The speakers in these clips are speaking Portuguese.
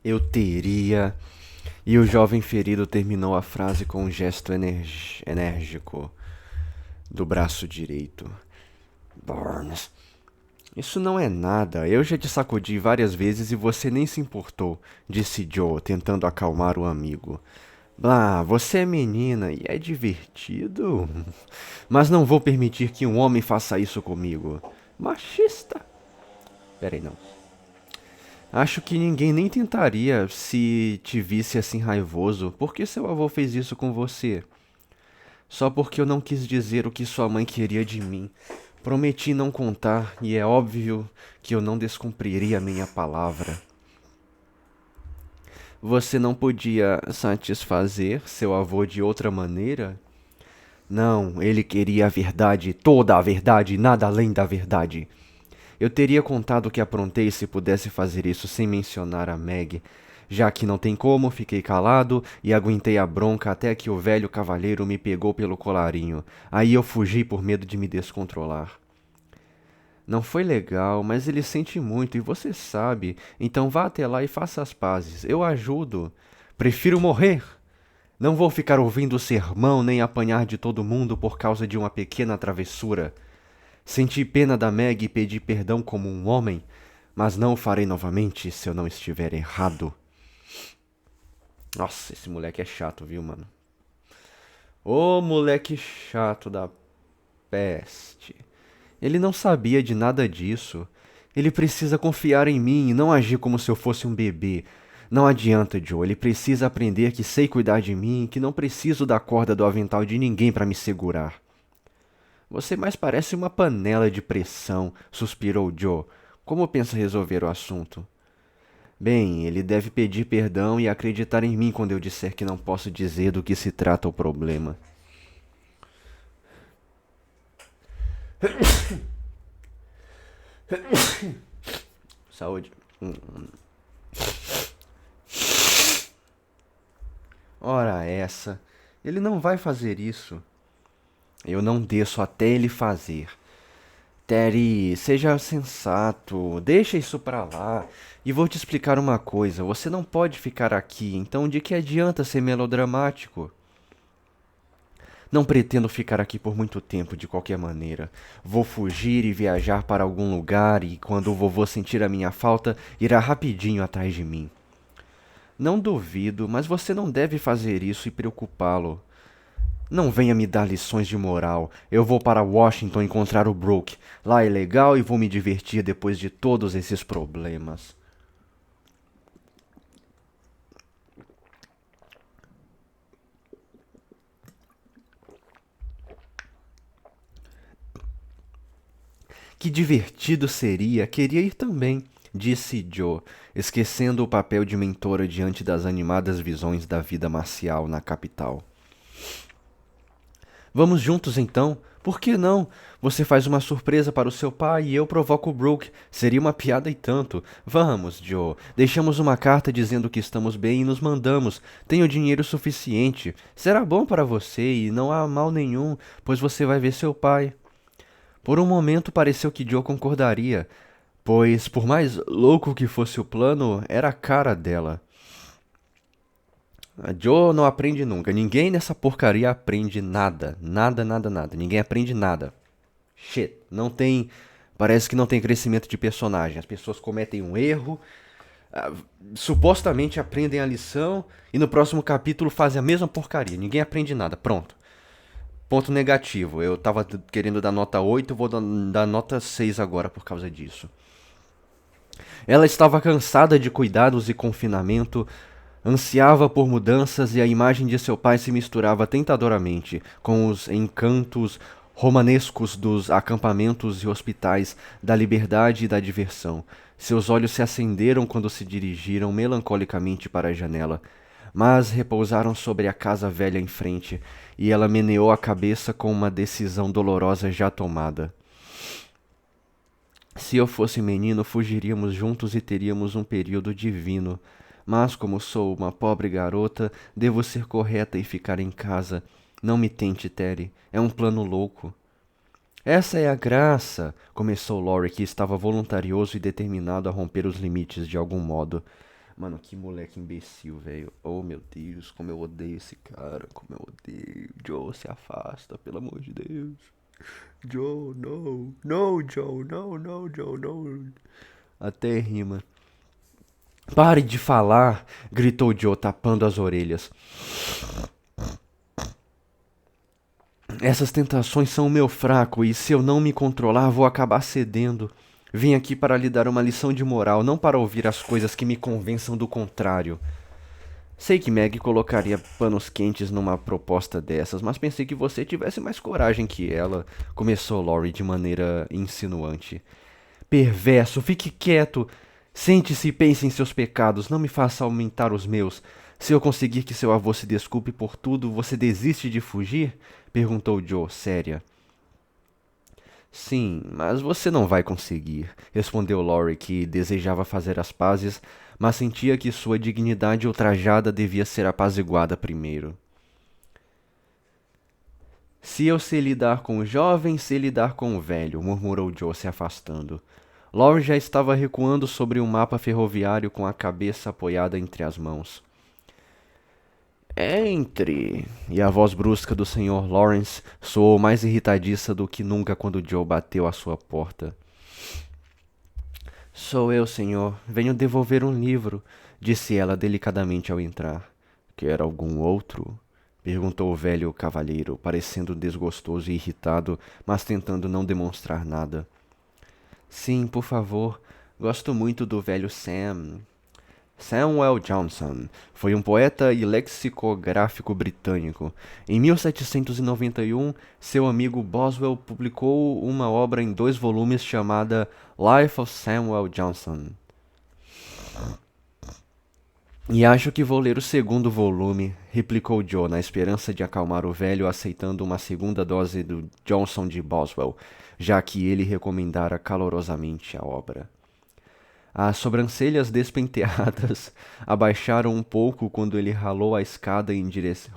Eu teria. E o jovem ferido terminou a frase com um gesto enérgico do braço direito. Burns. Isso não é nada. Eu já te sacudi várias vezes e você nem se importou, disse Joe, tentando acalmar o amigo. Blá, você é menina e é divertido. Mas não vou permitir que um homem faça isso comigo. Machista. Peraí, não. Acho que ninguém nem tentaria se te visse assim raivoso. Por que seu avô fez isso com você? Só porque eu não quis dizer o que sua mãe queria de mim. Prometi não contar e é óbvio que eu não descumpriria minha palavra. Você não podia satisfazer seu avô de outra maneira? Não, ele queria a verdade, toda a verdade, nada além da verdade. Eu teria contado o que aprontei se pudesse fazer isso sem mencionar a Meg. Já que não tem como, fiquei calado e aguentei a bronca até que o velho cavalheiro me pegou pelo colarinho. Aí eu fugi por medo de me descontrolar. Não foi legal, mas ele sente muito e você sabe. Então vá até lá e faça as pazes. Eu ajudo. Prefiro morrer. Não vou ficar ouvindo sermão nem apanhar de todo mundo por causa de uma pequena travessura. Senti pena da Meg e pedi perdão como um homem, mas não o farei novamente se eu não estiver errado. Nossa, esse moleque é chato, viu, mano? Ô moleque chato da peste. Ele não sabia de nada disso. Ele precisa confiar em mim e não agir como se eu fosse um bebê. Não adianta, Joe. Ele precisa aprender que sei cuidar de mim e que não preciso da corda do avental de ninguém para me segurar. Você mais parece uma panela de pressão, suspirou Joe. Como pensa resolver o assunto? Bem, ele deve pedir perdão e acreditar em mim quando eu disser que não posso dizer do que se trata o problema. Saúde. Ora essa. Ele não vai fazer isso. Eu não desço até ele fazer. Terry, seja sensato, deixa isso pra lá. E vou te explicar uma coisa: você não pode ficar aqui, então de que adianta ser melodramático? Não pretendo ficar aqui por muito tempo de qualquer maneira. Vou fugir e viajar para algum lugar e quando o vovô sentir a minha falta, irá rapidinho atrás de mim. Não duvido, mas você não deve fazer isso e preocupá-lo. Não venha me dar lições de moral. Eu vou para Washington encontrar o Brooke. Lá é legal e vou me divertir depois de todos esses problemas. Que divertido seria, queria ir também, disse Joe, esquecendo o papel de mentora diante das animadas visões da vida marcial na capital. Vamos juntos então? Por que não? Você faz uma surpresa para o seu pai e eu provoco o Brooke. Seria uma piada e tanto. Vamos, Joe. Deixamos uma carta dizendo que estamos bem e nos mandamos. Tenho dinheiro suficiente. Será bom para você e não há mal nenhum, pois você vai ver seu pai. Por um momento pareceu que Joe concordaria, pois, por mais louco que fosse o plano, era a cara dela. A Joe não aprende nunca. Ninguém nessa porcaria aprende nada. Nada, nada, nada. Ninguém aprende nada. Shit. Não tem. Parece que não tem crescimento de personagem. As pessoas cometem um erro, ah, supostamente aprendem a lição e no próximo capítulo fazem a mesma porcaria. Ninguém aprende nada. Pronto. Ponto negativo. Eu tava querendo dar nota 8, vou dar nota 6 agora por causa disso. Ela estava cansada de cuidados e confinamento, ansiava por mudanças e a imagem de seu pai se misturava tentadoramente com os encantos romanescos dos acampamentos e hospitais, da liberdade e da diversão. Seus olhos se acenderam quando se dirigiram melancolicamente para a janela, mas repousaram sobre a casa velha em frente, e ela meneou a cabeça com uma decisão dolorosa já tomada. Se eu fosse menino, fugiríamos juntos e teríamos um período divino. Mas, como sou uma pobre garota, devo ser correta e ficar em casa. Não me tente, Terry. É um plano louco. Essa é a graça, começou Laurie, que estava voluntarioso e determinado a romper os limites de algum modo. Mano, que moleque imbecil, velho. Oh, meu Deus, como eu odeio esse cara. Como eu odeio. Joe, se afasta, pelo amor de Deus. Joe, não. Não, Joe, não, não, Joe, não. Até rima. Pare de falar, gritou Joe, tapando as orelhas. Essas tentações são o meu fraco e se eu não me controlar, vou acabar cedendo. Vim aqui para lhe dar uma lição de moral, não para ouvir as coisas que me convençam do contrário. Sei que Meg colocaria panos quentes numa proposta dessas, mas pensei que você tivesse mais coragem que ela, começou Laurie de maneira insinuante. Perverso, fique quieto. Sente-se e pense em seus pecados, não me faça aumentar os meus. Se eu conseguir que seu avô se desculpe por tudo, você desiste de fugir? Perguntou Joe, séria. Sim, mas você não vai conseguir, respondeu Laurie, que desejava fazer as pazes, mas sentia que sua dignidade ultrajada devia ser apaziguada primeiro. Se eu sei lidar com o jovem, sei lidar com o velho, murmurou Joe, se afastando. Laurie já estava recuando sobre um mapa ferroviário com a cabeça apoiada entre as mãos. Entre. E a voz brusca do Sr. Lawrence soou mais irritadiça do que nunca quando Joe bateu à sua porta. Sou eu, senhor. Venho devolver um livro, disse ela delicadamente ao entrar. Quer algum outro? Perguntou o velho cavalheiro, parecendo desgostoso e irritado, mas tentando não demonstrar nada. Sim, por favor. Gosto muito do velho Sam. Samuel Johnson foi um poeta e lexicográfico britânico. Em 1791, seu amigo Boswell publicou uma obra em 2 volumes chamada Life of Samuel Johnson. E acho que vou ler o segundo volume, replicou Joe, na esperança de acalmar o velho, aceitando uma segunda dose do Johnson de Boswell, já que ele recomendara calorosamente a obra. As sobrancelhas despenteadas abaixaram um pouco quando ele rolou a escada em direção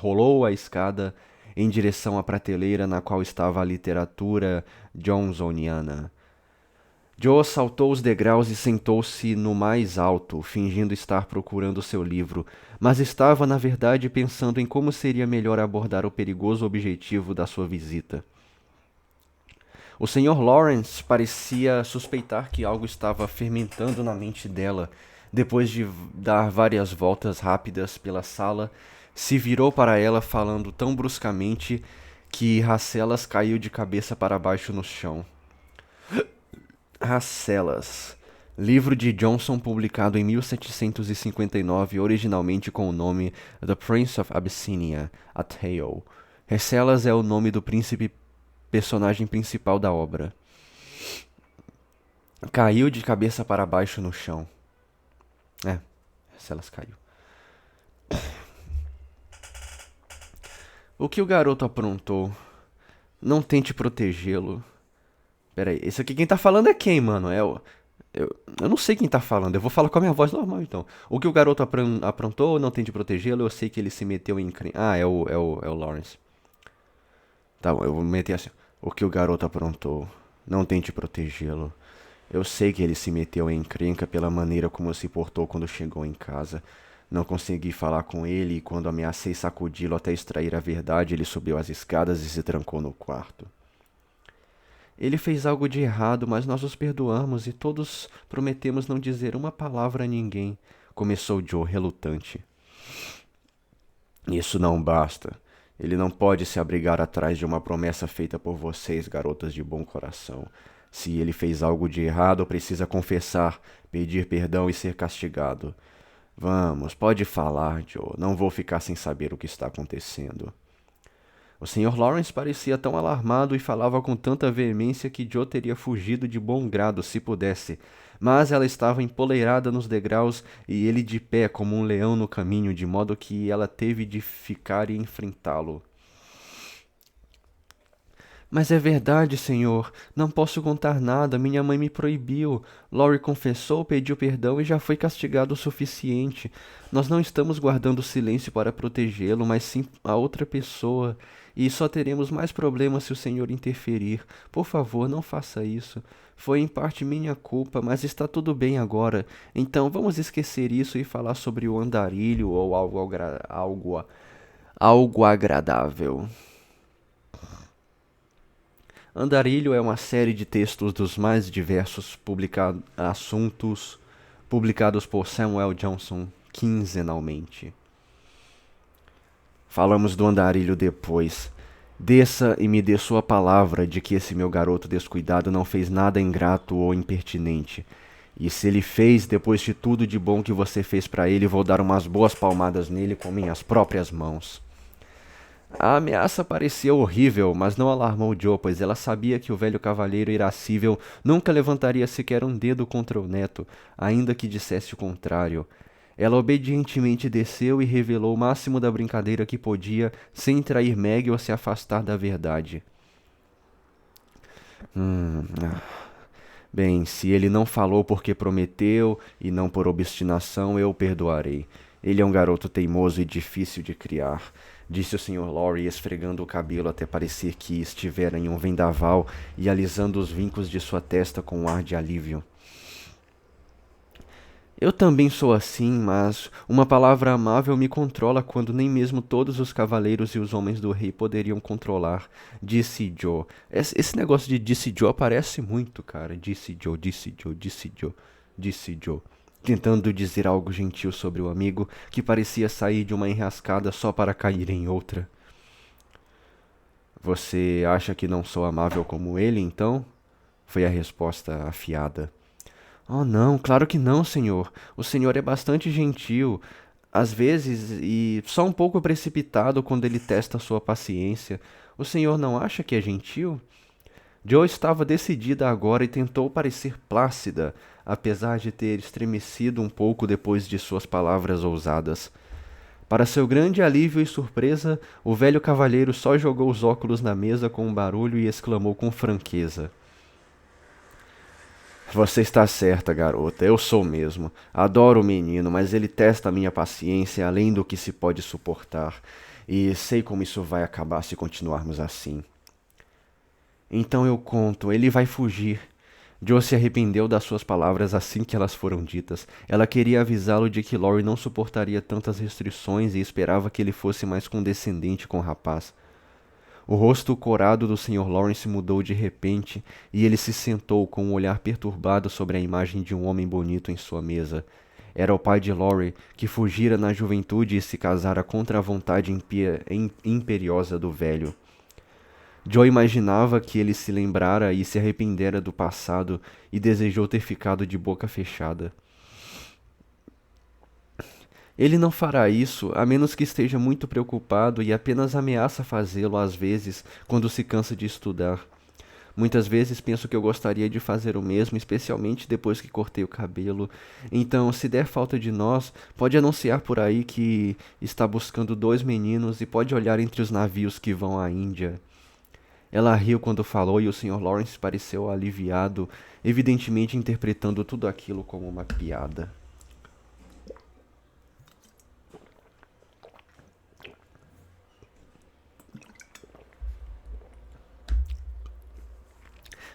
à prateleira na qual estava a literatura johnsoniana. Joe saltou os degraus e sentou-se no mais alto, fingindo estar procurando seu livro, mas estava, na verdade, pensando em como seria melhor abordar o perigoso objetivo da sua visita. O Sr. Lawrence parecia suspeitar que algo estava fermentando na mente dela. Depois de dar várias voltas rápidas pela sala, se virou para ela falando tão bruscamente que Racelas caiu de cabeça para baixo no chão. Racelas. Livro de Johnson publicado em 1759, originalmente com o nome The Prince of Abyssinia, A Tale. Racelas é o nome do príncipe personagem principal da obra. Caiu de cabeça para baixo no chão. Racelas caiu. O que o garoto aprontou? Não tente protegê-lo. Pera aí, esse aqui quem tá falando é quem, mano? Eu não sei quem tá falando, eu vou falar com a minha voz normal então. O que o garoto aprontou, não tente protegê-lo, eu sei que ele se meteu em crime. Ah, é o Lawrence. Tá bom, eu vou meter assim. O que o garoto aprontou, não tente protegê-lo. Eu sei que ele se meteu em encrenca pela maneira como se portou quando chegou em casa. Não consegui falar com ele e quando ameacei sacudi-lo até extrair a verdade, ele subiu as escadas e se trancou no quarto. Ele fez algo de errado, mas nós os perdoamos e todos prometemos não dizer uma palavra a ninguém, começou Joe relutante. Isso não basta. Ele não pode se abrigar atrás de uma promessa feita por vocês, garotas de bom coração. Se ele fez algo de errado, precisa confessar, pedir perdão e ser castigado. Vamos, pode falar, Joe. Não vou ficar sem saber o que está acontecendo. O Sr. Lawrence parecia tão alarmado e falava com tanta veemência que Joe teria fugido de bom grado se pudesse, mas ela estava empoleirada nos degraus e ele de pé como um leão no caminho, de modo que ela teve de ficar e enfrentá-lo. Mas é verdade, senhor. Não posso contar nada. Minha mãe me proibiu. Laurie confessou, pediu perdão e já foi castigado o suficiente. Nós não estamos guardando silêncio para protegê-lo, mas sim a outra pessoa. E só teremos mais problemas se o senhor interferir. Por favor, não faça isso. Foi em parte minha culpa, mas está tudo bem agora. Então vamos esquecer isso e falar sobre o andarilho ou algo agradável. Andarilho é uma série de textos dos mais diversos assuntos publicados por Samuel Johnson quinzenalmente. Falamos do andarilho depois. Desça e me dê sua palavra de que esse meu garoto descuidado não fez nada ingrato ou impertinente. E se ele fez, depois de tudo de bom que você fez para ele, vou dar umas boas palmadas nele com minhas próprias mãos. A ameaça parecia horrível, mas não alarmou Joe, pois ela sabia que o velho cavalheiro irascível nunca levantaria sequer um dedo contra o neto, ainda que dissesse o contrário. Ela obedientemente desceu e revelou o máximo da brincadeira que podia, sem trair Meg ou se afastar da verdade. Hum, ah. Bem, se ele não falou porque prometeu e não por obstinação, eu o perdoarei. Ele é um garoto teimoso e difícil de criar, disse o Sr. Lorry, esfregando o cabelo até parecer que estivera em um vendaval e alisando os vincos de sua testa com um ar de alívio. Eu também sou assim, mas uma palavra amável me controla quando nem mesmo todos os cavaleiros e os homens do rei poderiam controlar, disse Joe. Esse negócio de disse Joe aparece muito, cara. Disse Joe, disse Joe, disse Joe, disse Joe. Tentando dizer algo gentil sobre o amigo, que parecia sair de uma enrascada só para cair em outra. Você acha que não sou amável como ele, então? Foi a resposta afiada. Oh, não, claro que não, senhor. O senhor é bastante gentil, às vezes, e só um pouco precipitado quando ele testa sua paciência. O senhor não acha que é gentil? Joe estava decidida agora e tentou parecer plácida, apesar de ter estremecido um pouco depois de suas palavras ousadas. Para seu grande alívio e surpresa, o velho cavalheiro só jogou os óculos na mesa com um barulho e exclamou com franqueza. Você está certa, garota. Eu sou mesmo. Adoro o menino, mas ele testa a minha paciência além do que se pode suportar. E sei como isso vai acabar se continuarmos assim. Então eu conto, ele vai fugir. Joe se arrependeu das suas palavras assim que elas foram ditas. Ela queria avisá-lo de que Laurie não suportaria tantas restrições e esperava que ele fosse mais condescendente com o rapaz. O rosto corado do Sr. Lawrence mudou de repente e ele se sentou com um olhar perturbado sobre a imagem de um homem bonito em sua mesa. Era o pai de Laurie, que fugira na juventude e se casara contra a vontade imperiosa do velho. Joe imaginava que ele se lembrara e se arrependera do passado e desejou ter ficado de boca fechada. Ele não fará isso a menos que esteja muito preocupado e apenas ameaça fazê-lo às vezes quando se cansa de estudar. Muitas vezes penso que eu gostaria de fazer o mesmo, especialmente depois que cortei o cabelo. Então, se der falta de nós, pode anunciar por aí que está buscando 2 meninos e pode olhar entre os navios que vão à Índia. Ela riu quando falou e o Sr. Lawrence pareceu aliviado, evidentemente interpretando tudo aquilo como uma piada.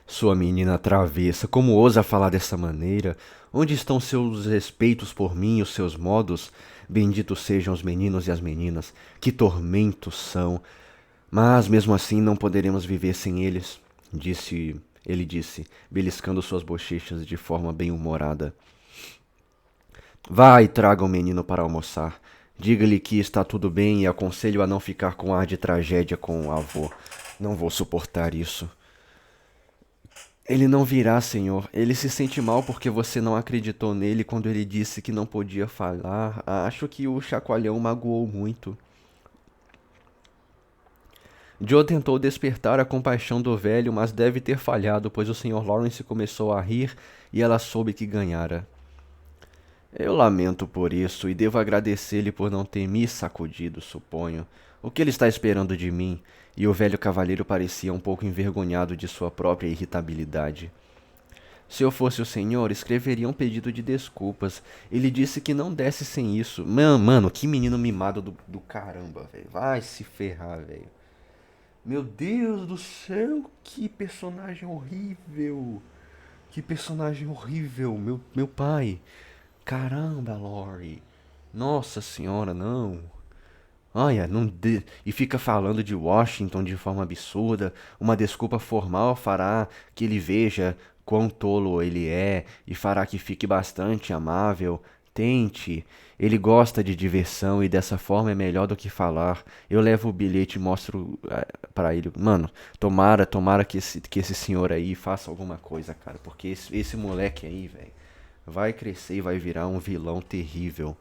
Sua menina travessa, como ousa falar dessa maneira? Onde estão seus respeitos por mim e os seus modos? Benditos sejam os meninos e as meninas, que tormentos são! Mas mesmo assim não poderemos viver sem eles, ele disse, beliscando suas bochechas de forma bem-humorada. Vá e traga o menino para almoçar. Diga-lhe que está tudo bem e aconselho a não ficar com ar de tragédia com o avô. Não vou suportar isso. Ele não virá, senhor. Ele se sente mal porque você não acreditou nele quando ele disse que não podia falar. Acho que o chacoalhão magoou muito. Joe tentou despertar a compaixão do velho, mas deve ter falhado, pois o Sr. Lawrence começou a rir e ela soube que ganhara. Eu lamento por isso e devo agradecer-lhe por não ter me sacudido, suponho. O que ele está esperando de mim? E o velho cavalheiro parecia um pouco envergonhado de sua própria irritabilidade. Se eu fosse o senhor, escreveria um pedido de desculpas. Ele disse que não desse sem isso. Mano, que menino mimado do caramba, velho. Vai se ferrar, velho. Meu Deus do céu, que personagem horrível. Que personagem horrível, meu pai. Caramba, Lori. Nossa senhora, não. Olha, não e fica falando de Washington de forma absurda. Uma desculpa formal fará que ele veja quão tolo ele é e fará que fique bastante amável. Tente. Ele gosta de diversão e dessa forma é melhor do que falar. Eu levo o bilhete e mostro pra ele. Mano, tomara que esse senhor aí faça alguma coisa, cara. Porque esse moleque aí, velho, vai crescer e vai virar um vilão terrível.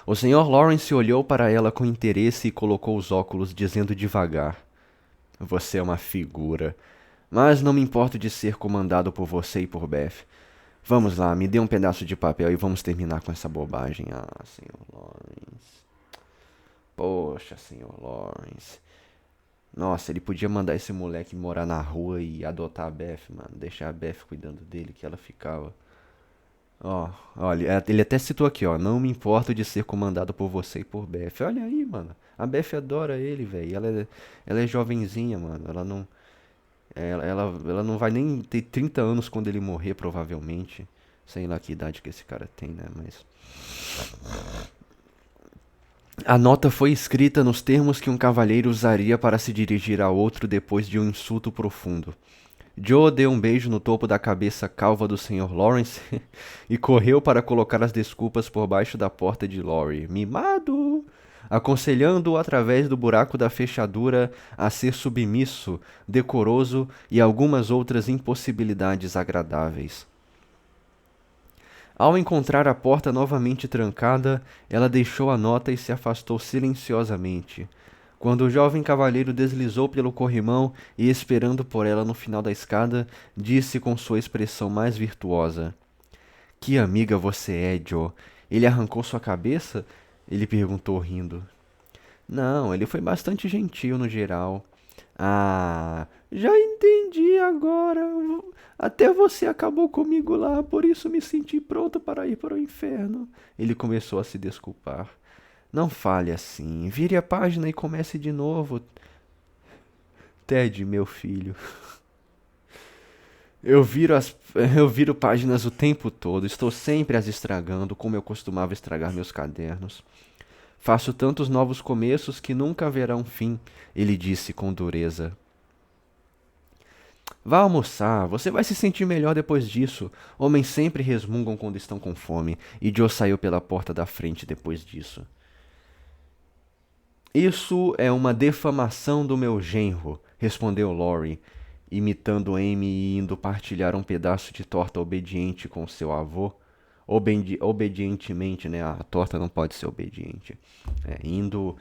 O Sr. Lawrence olhou para ela com interesse e colocou os óculos, dizendo devagar: Você é uma figura, mas não me importo de ser comandado por você e por Beth. Vamos lá, me dê um pedaço de papel e vamos terminar com essa bobagem. Ah, Sr. Lawrence. Poxa, Sr. Lawrence. Nossa, ele podia mandar esse moleque morar na rua e adotar a Beth, mano. Deixar a Beth cuidando dele, que ela ficava. Ó, olha, ele até citou aqui, ó. Não me importo de ser comandado por você e por Beth. Olha aí, mano. A Beth adora ele, velho. Ela é jovenzinha, mano. Ela não vai nem ter 30 anos quando ele morrer, provavelmente. Sei lá que idade que esse cara tem, né? Mas. A nota foi escrita nos termos que um cavalheiro usaria para se dirigir a outro depois de um insulto profundo. Joe deu um beijo no topo da cabeça calva do Sr. Lawrence e correu para colocar as desculpas por baixo da porta de Laurie. Mimado! Aconselhando-o através do buraco da fechadura a ser submisso, decoroso e algumas outras impossibilidades agradáveis. Ao encontrar a porta novamente trancada, ela deixou a nota e se afastou silenciosamente. Quando o jovem cavalheiro deslizou pelo corrimão e, esperando por ela no final da escada, disse com sua expressão mais virtuosa: Que amiga você é, Joe. Ele arrancou sua cabeça? Ele perguntou rindo. Não, ele foi bastante gentil no geral. Ah, já entendi agora. Até você acabou comigo lá, por isso me senti pronto para ir para o inferno. Ele começou a se desculpar. Não fale assim. Vire a página e comece de novo. Ted, meu filho. Eu viro páginas o tempo todo. Estou sempre as estragando, como eu costumava estragar meus cadernos. Faço tantos novos começos que nunca haverá um fim, ele disse com dureza. Vá almoçar, você vai se sentir melhor depois disso. Homens sempre resmungam quando estão com fome, e Joe saiu pela porta da frente depois disso. Isso é uma defamação do meu genro, respondeu Laurie, imitando Amy e indo partilhar um pedaço de torta obediente com seu avô. Obedientemente, né? A torta não pode ser obediente. Indo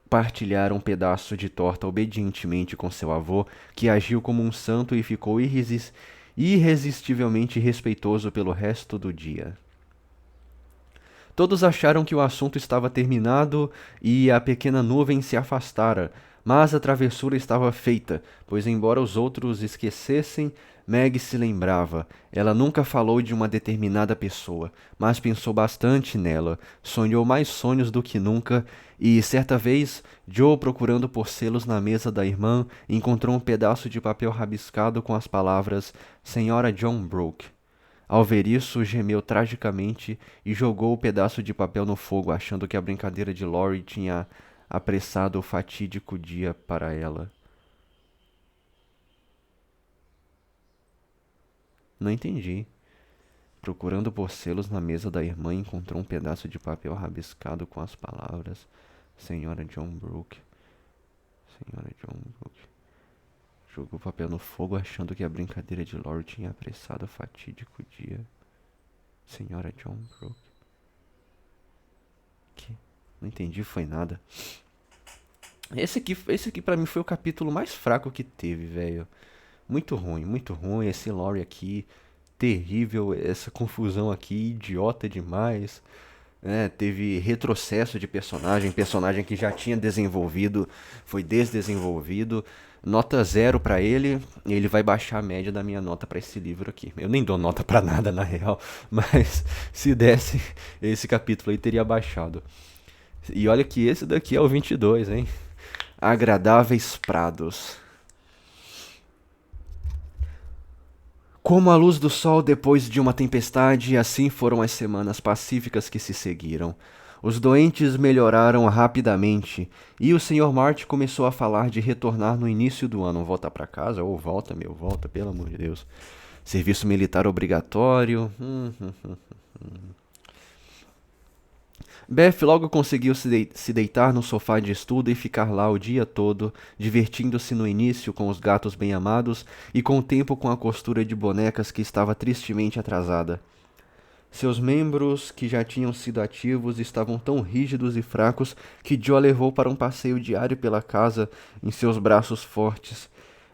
partilhar um pedaço de torta obedientemente com seu avô, que agiu como um santo e ficou irresistivelmente respeitoso pelo resto do dia. Todos acharam que o assunto estava terminado e a pequena nuvem se afastara, mas a travessura estava feita, pois, embora os outros esquecessem, Meg se lembrava. Ela nunca falou de uma determinada pessoa, mas pensou bastante nela, sonhou mais sonhos do que nunca, e, certa vez, Joe, procurando por selos na mesa da irmã, encontrou um pedaço de papel rabiscado com as palavras Senhora John Brooke. Ao ver isso, gemeu tragicamente e jogou o pedaço de papel no fogo, achando que a brincadeira de Laurie tinha apressado o fatídico dia para ela. Não entendi. Procurando por selos na mesa da irmã, encontrou um pedaço de papel rabiscado com as palavras Senhora John Brooke. Senhora John Brooke. Jogou o papel no fogo, achando que a brincadeira de Laurie tinha apressado o fatídico dia. Senhora John Brooke. Que? Não entendi, foi nada. Esse aqui pra mim foi o capítulo mais fraco que teve, velho. Muito ruim, muito ruim. Esse Laurie aqui, terrível, essa confusão aqui, idiota demais. Teve retrocesso de personagem que já tinha desenvolvido, foi desdesenvolvido. Nota zero pra ele, e ele vai baixar a média da minha nota pra esse livro aqui. Eu nem dou nota pra nada na real, mas se desse, esse capítulo aí teria baixado. E olha que esse daqui é o 22, hein? Agradáveis Prados. Como a luz do sol depois de uma tempestade, assim foram as semanas pacíficas que se seguiram. Os doentes melhoraram rapidamente e o Sr. Martin começou a falar de retornar no início do ano. Volta pra casa? Ou volta, meu, volta, pelo amor de Deus. Serviço militar obrigatório. Beth logo conseguiu se deitar no sofá de estudo e ficar lá o dia todo, divertindo-se no início com os gatos bem-amados e com o tempo com a costura de bonecas que estava tristemente atrasada. Seus membros, que já tinham sido ativos, estavam tão rígidos e fracos que Joe a levou para um passeio diário pela casa em seus braços fortes.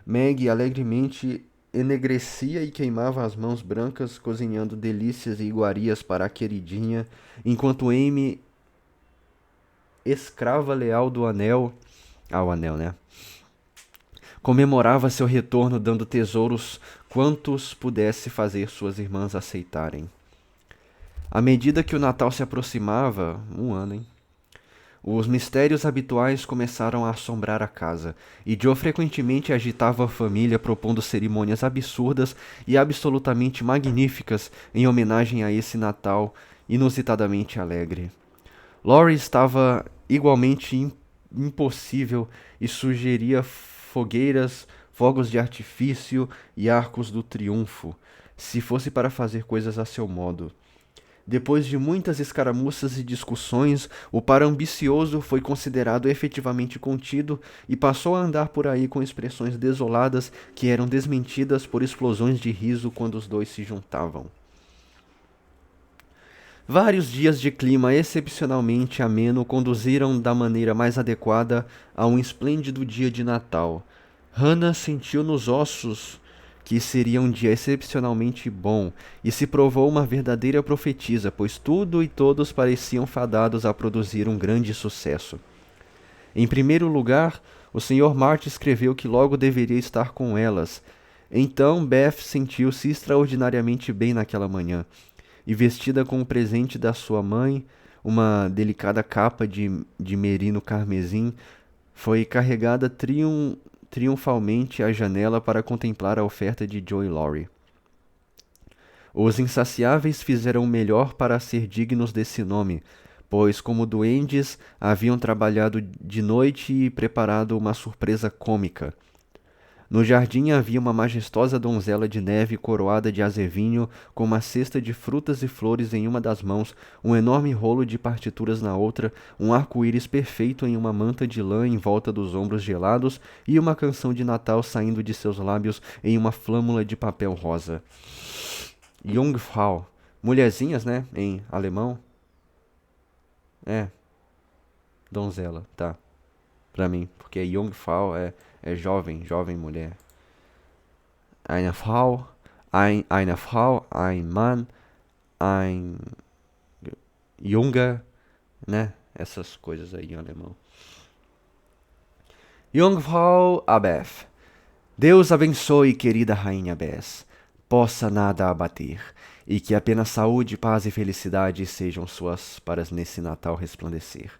Meg alegremente enegrecia e queimava as mãos brancas, cozinhando delícias e iguarias para a queridinha, enquanto Amy, escrava leal do anel, ao anel, né? Comemorava seu retorno dando tesouros quantos pudesse fazer suas irmãs aceitarem. À medida que o Natal se aproximava, um ano, hein? Os mistérios habituais começaram a assombrar a casa, e Joe frequentemente agitava a família propondo cerimônias absurdas e absolutamente magníficas em homenagem a esse Natal inusitadamente alegre. Laurie estava igualmente impossível e sugeria fogueiras, fogos de artifício e arcos do triunfo, se fosse para fazer coisas a seu modo. Depois de muitas escaramuças e discussões, o par ambicioso foi considerado efetivamente contido e passou a andar por aí com expressões desoladas que eram desmentidas por explosões de riso quando os dois se juntavam. Vários dias de clima excepcionalmente ameno conduziram da maneira mais adequada a um esplêndido dia de Natal. Hannah sentiu nos ossos que seria um dia excepcionalmente bom e se provou uma verdadeira profetisa, pois tudo e todos pareciam fadados a produzir um grande sucesso. Em primeiro lugar, o Sr. Martin escreveu que logo deveria estar com elas. Então Beth sentiu-se extraordinariamente bem naquela manhã e vestida com o presente da sua mãe, uma delicada capa de merino carmesim, foi carregada triunfalmente à janela para contemplar a oferta de Joe e Laurie. Os insaciáveis fizeram o melhor para ser dignos desse nome, pois, como duendes, haviam trabalhado de noite e preparado uma surpresa cômica. No jardim havia uma majestosa donzela de neve coroada de azevinho, com uma cesta de frutas e flores em uma das mãos, um enorme rolo de partituras na outra, um arco-íris perfeito em uma manta de lã em volta dos ombros gelados e uma canção de Natal saindo de seus lábios em uma flâmula de papel rosa. Jungfrau. Mulherzinhas, né? Em alemão. É, donzela, tá. Pra mim, porque Jungfrau é jovem, jovem mulher. Eine Frau, ein Mann, ein Junge, né? Essas coisas aí em alemão. Jungfrau Abeth. Deus abençoe, querida Rainha Bess. Possa nada abater, e que apenas saúde, paz e felicidade sejam suas para nesse Natal resplandecer.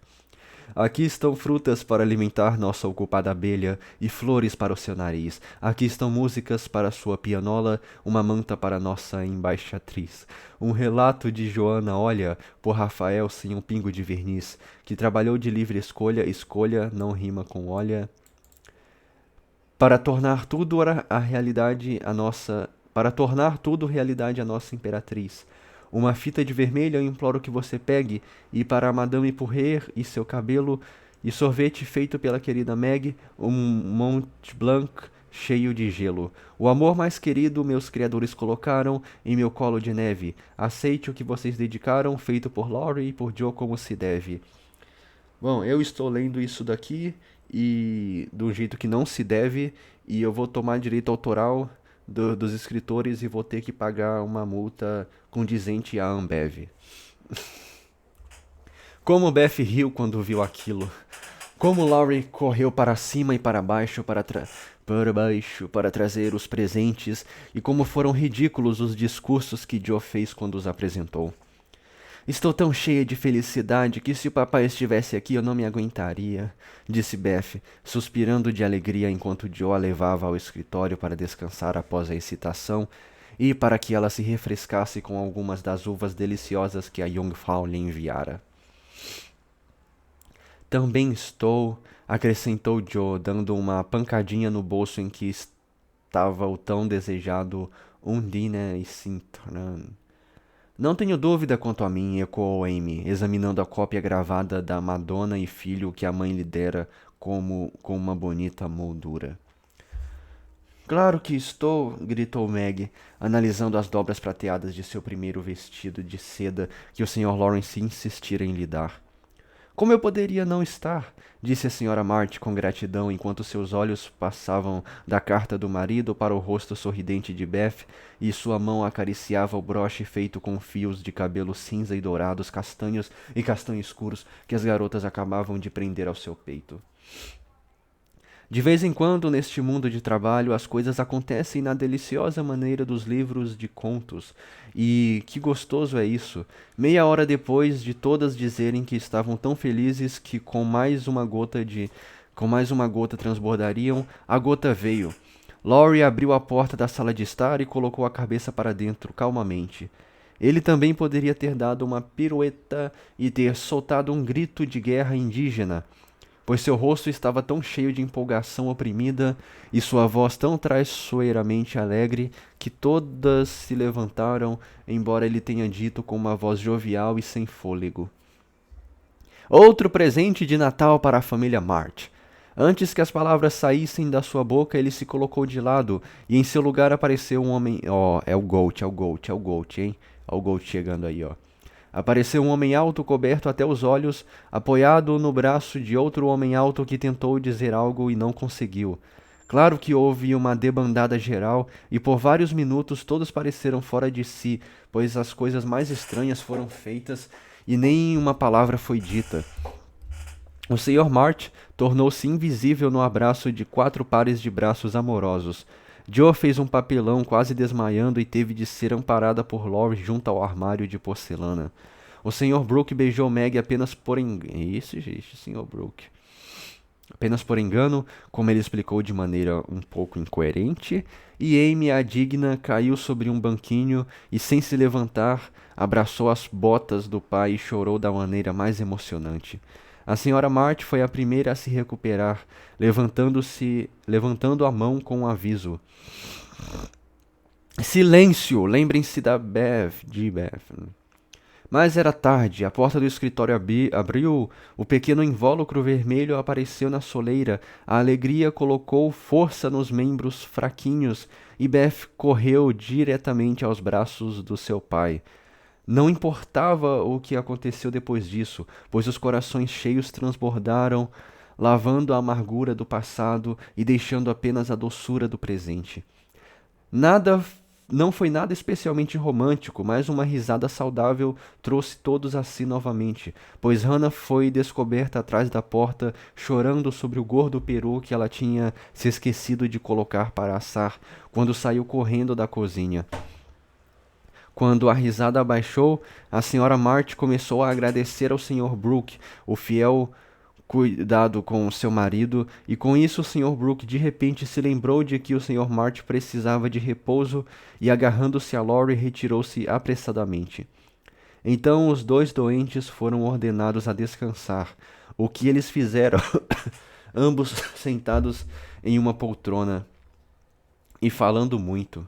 Aqui estão frutas para alimentar nossa ocupada abelha e flores para o seu nariz. Aqui estão músicas para sua pianola, uma manta para nossa embaixatriz. Um relato de Joana Olha, por Rafael sem um pingo de verniz, que trabalhou de livre escolha, escolha não rima com olha, para tornar tudo a realidade a nossa, para tornar tudo realidade a nossa imperatriz. Uma fita de vermelho eu imploro que você pegue, e para a Madame Pourrier e seu cabelo, e sorvete feito pela querida Meg, um Mont Blanc cheio de gelo. O amor mais querido meus criadores colocaram em meu colo de neve. Aceite o que vocês dedicaram, feito por Laurie e por Joe como se deve. Bom, eu estou lendo isso daqui e do jeito que não se deve, e eu vou tomar direito autoral dos escritores e vou ter que pagar uma multa condizente à Ambev. Como Beth riu quando viu aquilo. Como Laurie correu para cima e para baixo para trazer os presentes e como foram ridículos os discursos que Joe fez quando os apresentou. Estou tão cheia de felicidade que se o papai estivesse aqui eu não me aguentaria, disse Beth, suspirando de alegria enquanto Joe a levava ao escritório para descansar após a excitação e para que ela se refrescasse com algumas das uvas deliciosas que a Jungfrau lhe enviara. Também estou, acrescentou Joe, dando uma pancadinha no bolso em que estava o tão desejado Undine Sintran. Não tenho dúvida quanto a mim, ecoou Amy, examinando a cópia gravada da Madonna e Filho que a mãe lhe dera com uma bonita moldura. Claro que estou, gritou Meg, analisando as dobras prateadas de seu primeiro vestido de seda que o Sr. Lawrence insistira em lhe dar. Como eu poderia não estar? Disse a Sra. March com gratidão enquanto seus olhos passavam da carta do marido para o rosto sorridente de Beth e sua mão acariciava o broche feito com fios de cabelo cinza e dourados, castanhos e castanho escuros que as garotas acabavam de prender ao seu peito. De vez em quando, neste mundo de trabalho, as coisas acontecem na deliciosa maneira dos livros de contos. E que gostoso é isso! Meia hora depois de todas dizerem que estavam tão felizes que com mais uma gota transbordariam, a gota veio. Laurie abriu a porta da sala de estar e colocou a cabeça para dentro, calmamente. Ele também poderia ter dado uma pirueta e ter soltado um grito de guerra indígena, pois seu rosto estava tão cheio de empolgação oprimida e sua voz tão traiçoeiramente alegre que todas se levantaram, embora ele tenha dito com uma voz jovial e sem fôlego. Outro presente de Natal para a família March. Antes que as palavras saíssem da sua boca, ele se colocou de lado e em seu lugar apareceu um homem... é o Gold, hein? Ó o Gold chegando aí, ó. Apareceu um homem alto, coberto até os olhos, apoiado no braço de outro homem alto que tentou dizer algo e não conseguiu. Claro que houve uma debandada geral e por vários minutos todos pareceram fora de si, pois as coisas mais estranhas foram feitas e nem uma palavra foi dita. O Sr. March tornou-se invisível no abraço de 4 pares de braços amorosos. Joe fez um papelão quase desmaiando e teve de ser amparada por Laurie junto ao armário de porcelana. O Sr. Brooke beijou Meg apenas por engano. Isso, gente, Sr. Brooke. Apenas por engano, como ele explicou de maneira um pouco incoerente, e Amy, a digna, caiu sobre um banquinho e, sem se levantar, abraçou as botas do pai e chorou da maneira mais emocionante. A Sra. March foi a primeira a se recuperar, levantando a mão com um aviso. Silêncio! Lembrem-se de Beth. Mas era tarde, a porta do escritório abriu, o pequeno invólucro vermelho apareceu na soleira, a alegria colocou força nos membros fraquinhos e Beth correu diretamente aos braços do seu pai. Não importava o que aconteceu depois disso, pois os corações cheios transbordaram, lavando a amargura do passado e deixando apenas a doçura do presente. Não foi nada especialmente romântico, mas uma risada saudável trouxe todos a si novamente, pois Hannah foi descoberta atrás da porta, chorando sobre o gordo peru que ela tinha se esquecido de colocar para assar, quando saiu correndo da cozinha. Quando a risada abaixou, a Sra. March começou a agradecer ao Sr. Brooke o fiel cuidado com seu marido, e com isso o Sr. Brooke de repente se lembrou de que o Sr. March precisava de repouso e, agarrando-se a Laurie, retirou-se apressadamente. Então os dois doentes foram ordenados a descansar, o que eles fizeram, ambos sentados em uma poltrona e falando muito.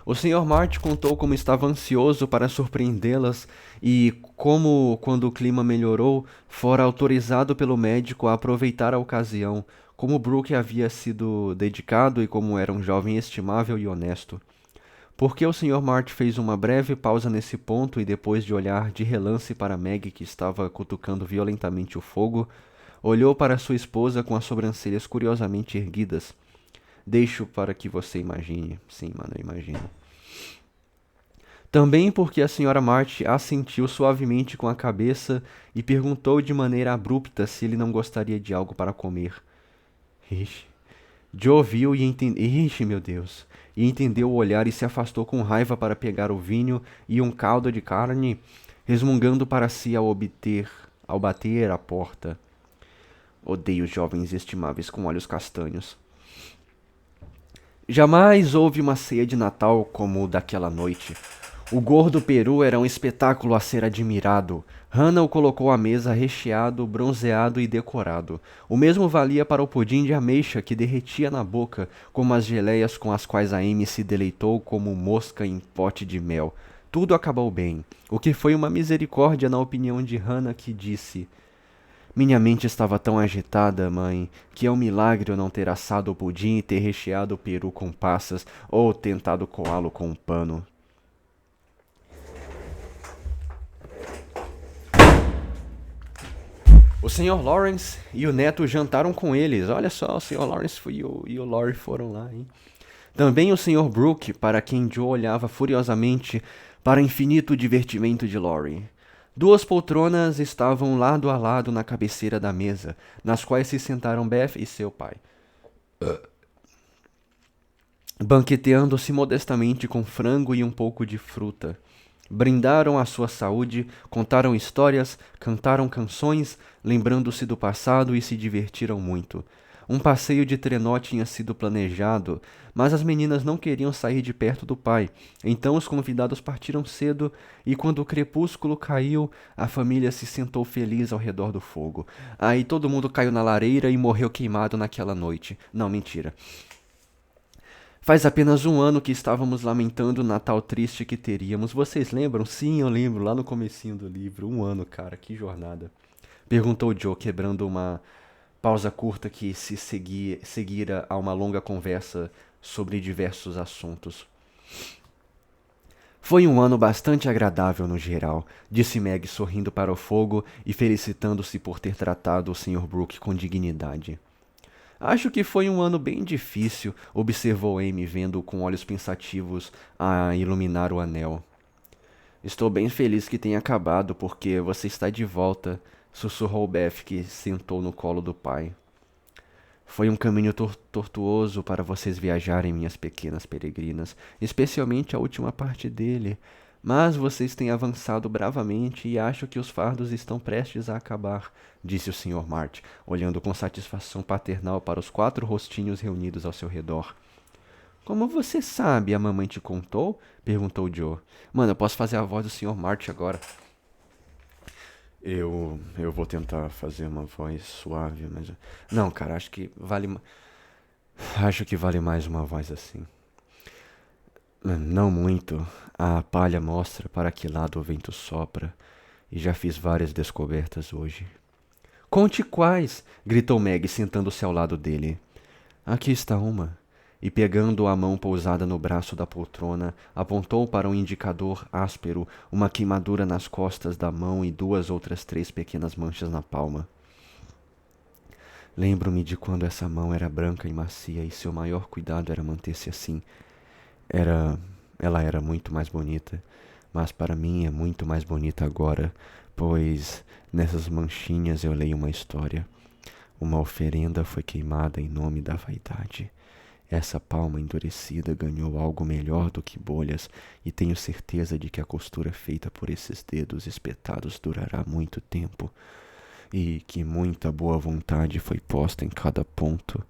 O Sr. March contou como estava ansioso para surpreendê-las e como, quando o clima melhorou, fora autorizado pelo médico a aproveitar a ocasião, como Brooke havia sido dedicado e como era um jovem estimável e honesto. Porque o Sr. March fez uma breve pausa nesse ponto e, depois de olhar de relance para Meg, que estava cutucando violentamente o fogo, olhou para sua esposa com as sobrancelhas curiosamente erguidas. Deixo para que você imagine. Sim, mano, eu imagino. Também porque a senhora March assentiu suavemente com a cabeça e perguntou de maneira abrupta se ele não gostaria de algo para comer. Ixi. Joe viu e entendeu. Ixi, meu Deus! E entendeu o olhar e se afastou com raiva para pegar o vinho e um caldo de carne, resmungando para si ao bater a porta. Odeio jovens estimáveis com olhos castanhos. Jamais houve uma ceia de Natal como o daquela noite. O gordo peru era um espetáculo a ser admirado. Hannah o colocou à mesa recheado, bronzeado e decorado. O mesmo valia para o pudim de ameixa que derretia na boca, como as geleias com as quais a Amy se deleitou como mosca em pote de mel. Tudo acabou bem, o que foi uma misericórdia na opinião de Hannah, que disse: minha mente estava tão agitada, mãe, que é um milagre eu não ter assado o pudim e ter recheado o peru com passas ou tentado coá-lo com um pano. O Sr. Lawrence e o neto jantaram com eles. Olha só, o Sr. Lawrence e o Laurie foram lá, hein? Também o Sr. Brooke, para quem Joe olhava furiosamente para o infinito divertimento de Laurie. Duas poltronas estavam lado a lado na cabeceira da mesa, nas quais se sentaram Beth e seu pai, banqueteando-se modestamente com frango e um pouco de fruta. Brindaram a sua saúde, contaram histórias, cantaram canções, lembrando-se do passado e se divertiram muito. Um passeio de trenó tinha sido planejado, mas as meninas não queriam sair de perto do pai. Então os convidados partiram cedo e, quando o crepúsculo caiu, a família se sentou feliz ao redor do fogo. Aí todo mundo caiu na lareira e morreu queimado naquela noite. Não, mentira. Faz apenas um ano que estávamos lamentando o Natal triste que teríamos. Vocês lembram? Sim, eu lembro, lá no comecinho do livro. Um ano, cara, que jornada. Perguntou Joe, quebrando uma pausa curta que se seguira a uma longa conversa sobre diversos assuntos. Foi um ano bastante agradável no geral, disse Meg sorrindo para o fogo e felicitando-se por ter tratado o Sr. Brooke com dignidade. Acho que foi um ano bem difícil, observou Amy, vendo com olhos pensativos a iluminar o anel. Estou bem feliz que tenha acabado, porque você está de volta, sussurrou Beth, que sentou no colo do pai. Foi um caminho tortuoso para vocês viajarem, minhas pequenas peregrinas, especialmente a última parte dele. Mas vocês têm avançado bravamente e acho que os fardos estão prestes a acabar, disse o Sr. March, olhando com satisfação paternal para os 4 rostinhos reunidos ao seu redor. Como você sabe, a mamãe te contou? Perguntou Joe. Mano, eu posso fazer a voz do Sr. March agora. Eu vou tentar fazer uma voz suave, mas... Não, cara, acho que vale... Acho que vale mais uma voz assim. Não muito. A palha mostra para que lado o vento sopra, e já fiz várias descobertas hoje. Conte quais! Gritou Meg, sentando-se ao lado dele. Aqui está uma. E pegando a mão pousada no braço da poltrona, apontou para um indicador áspero, uma queimadura nas costas da mão e 2 outras 3 pequenas manchas na palma. Lembro-me de quando essa mão era branca e macia e seu maior cuidado era manter-se assim. Ela era muito mais bonita, mas para mim é muito mais bonita agora, pois nessas manchinhas eu leio uma história. Uma oferenda foi queimada em nome da vaidade. Essa palma endurecida ganhou algo melhor do que bolhas, e tenho certeza de que a costura feita por esses dedos espetados durará muito tempo, e que muita boa vontade foi posta em cada ponto.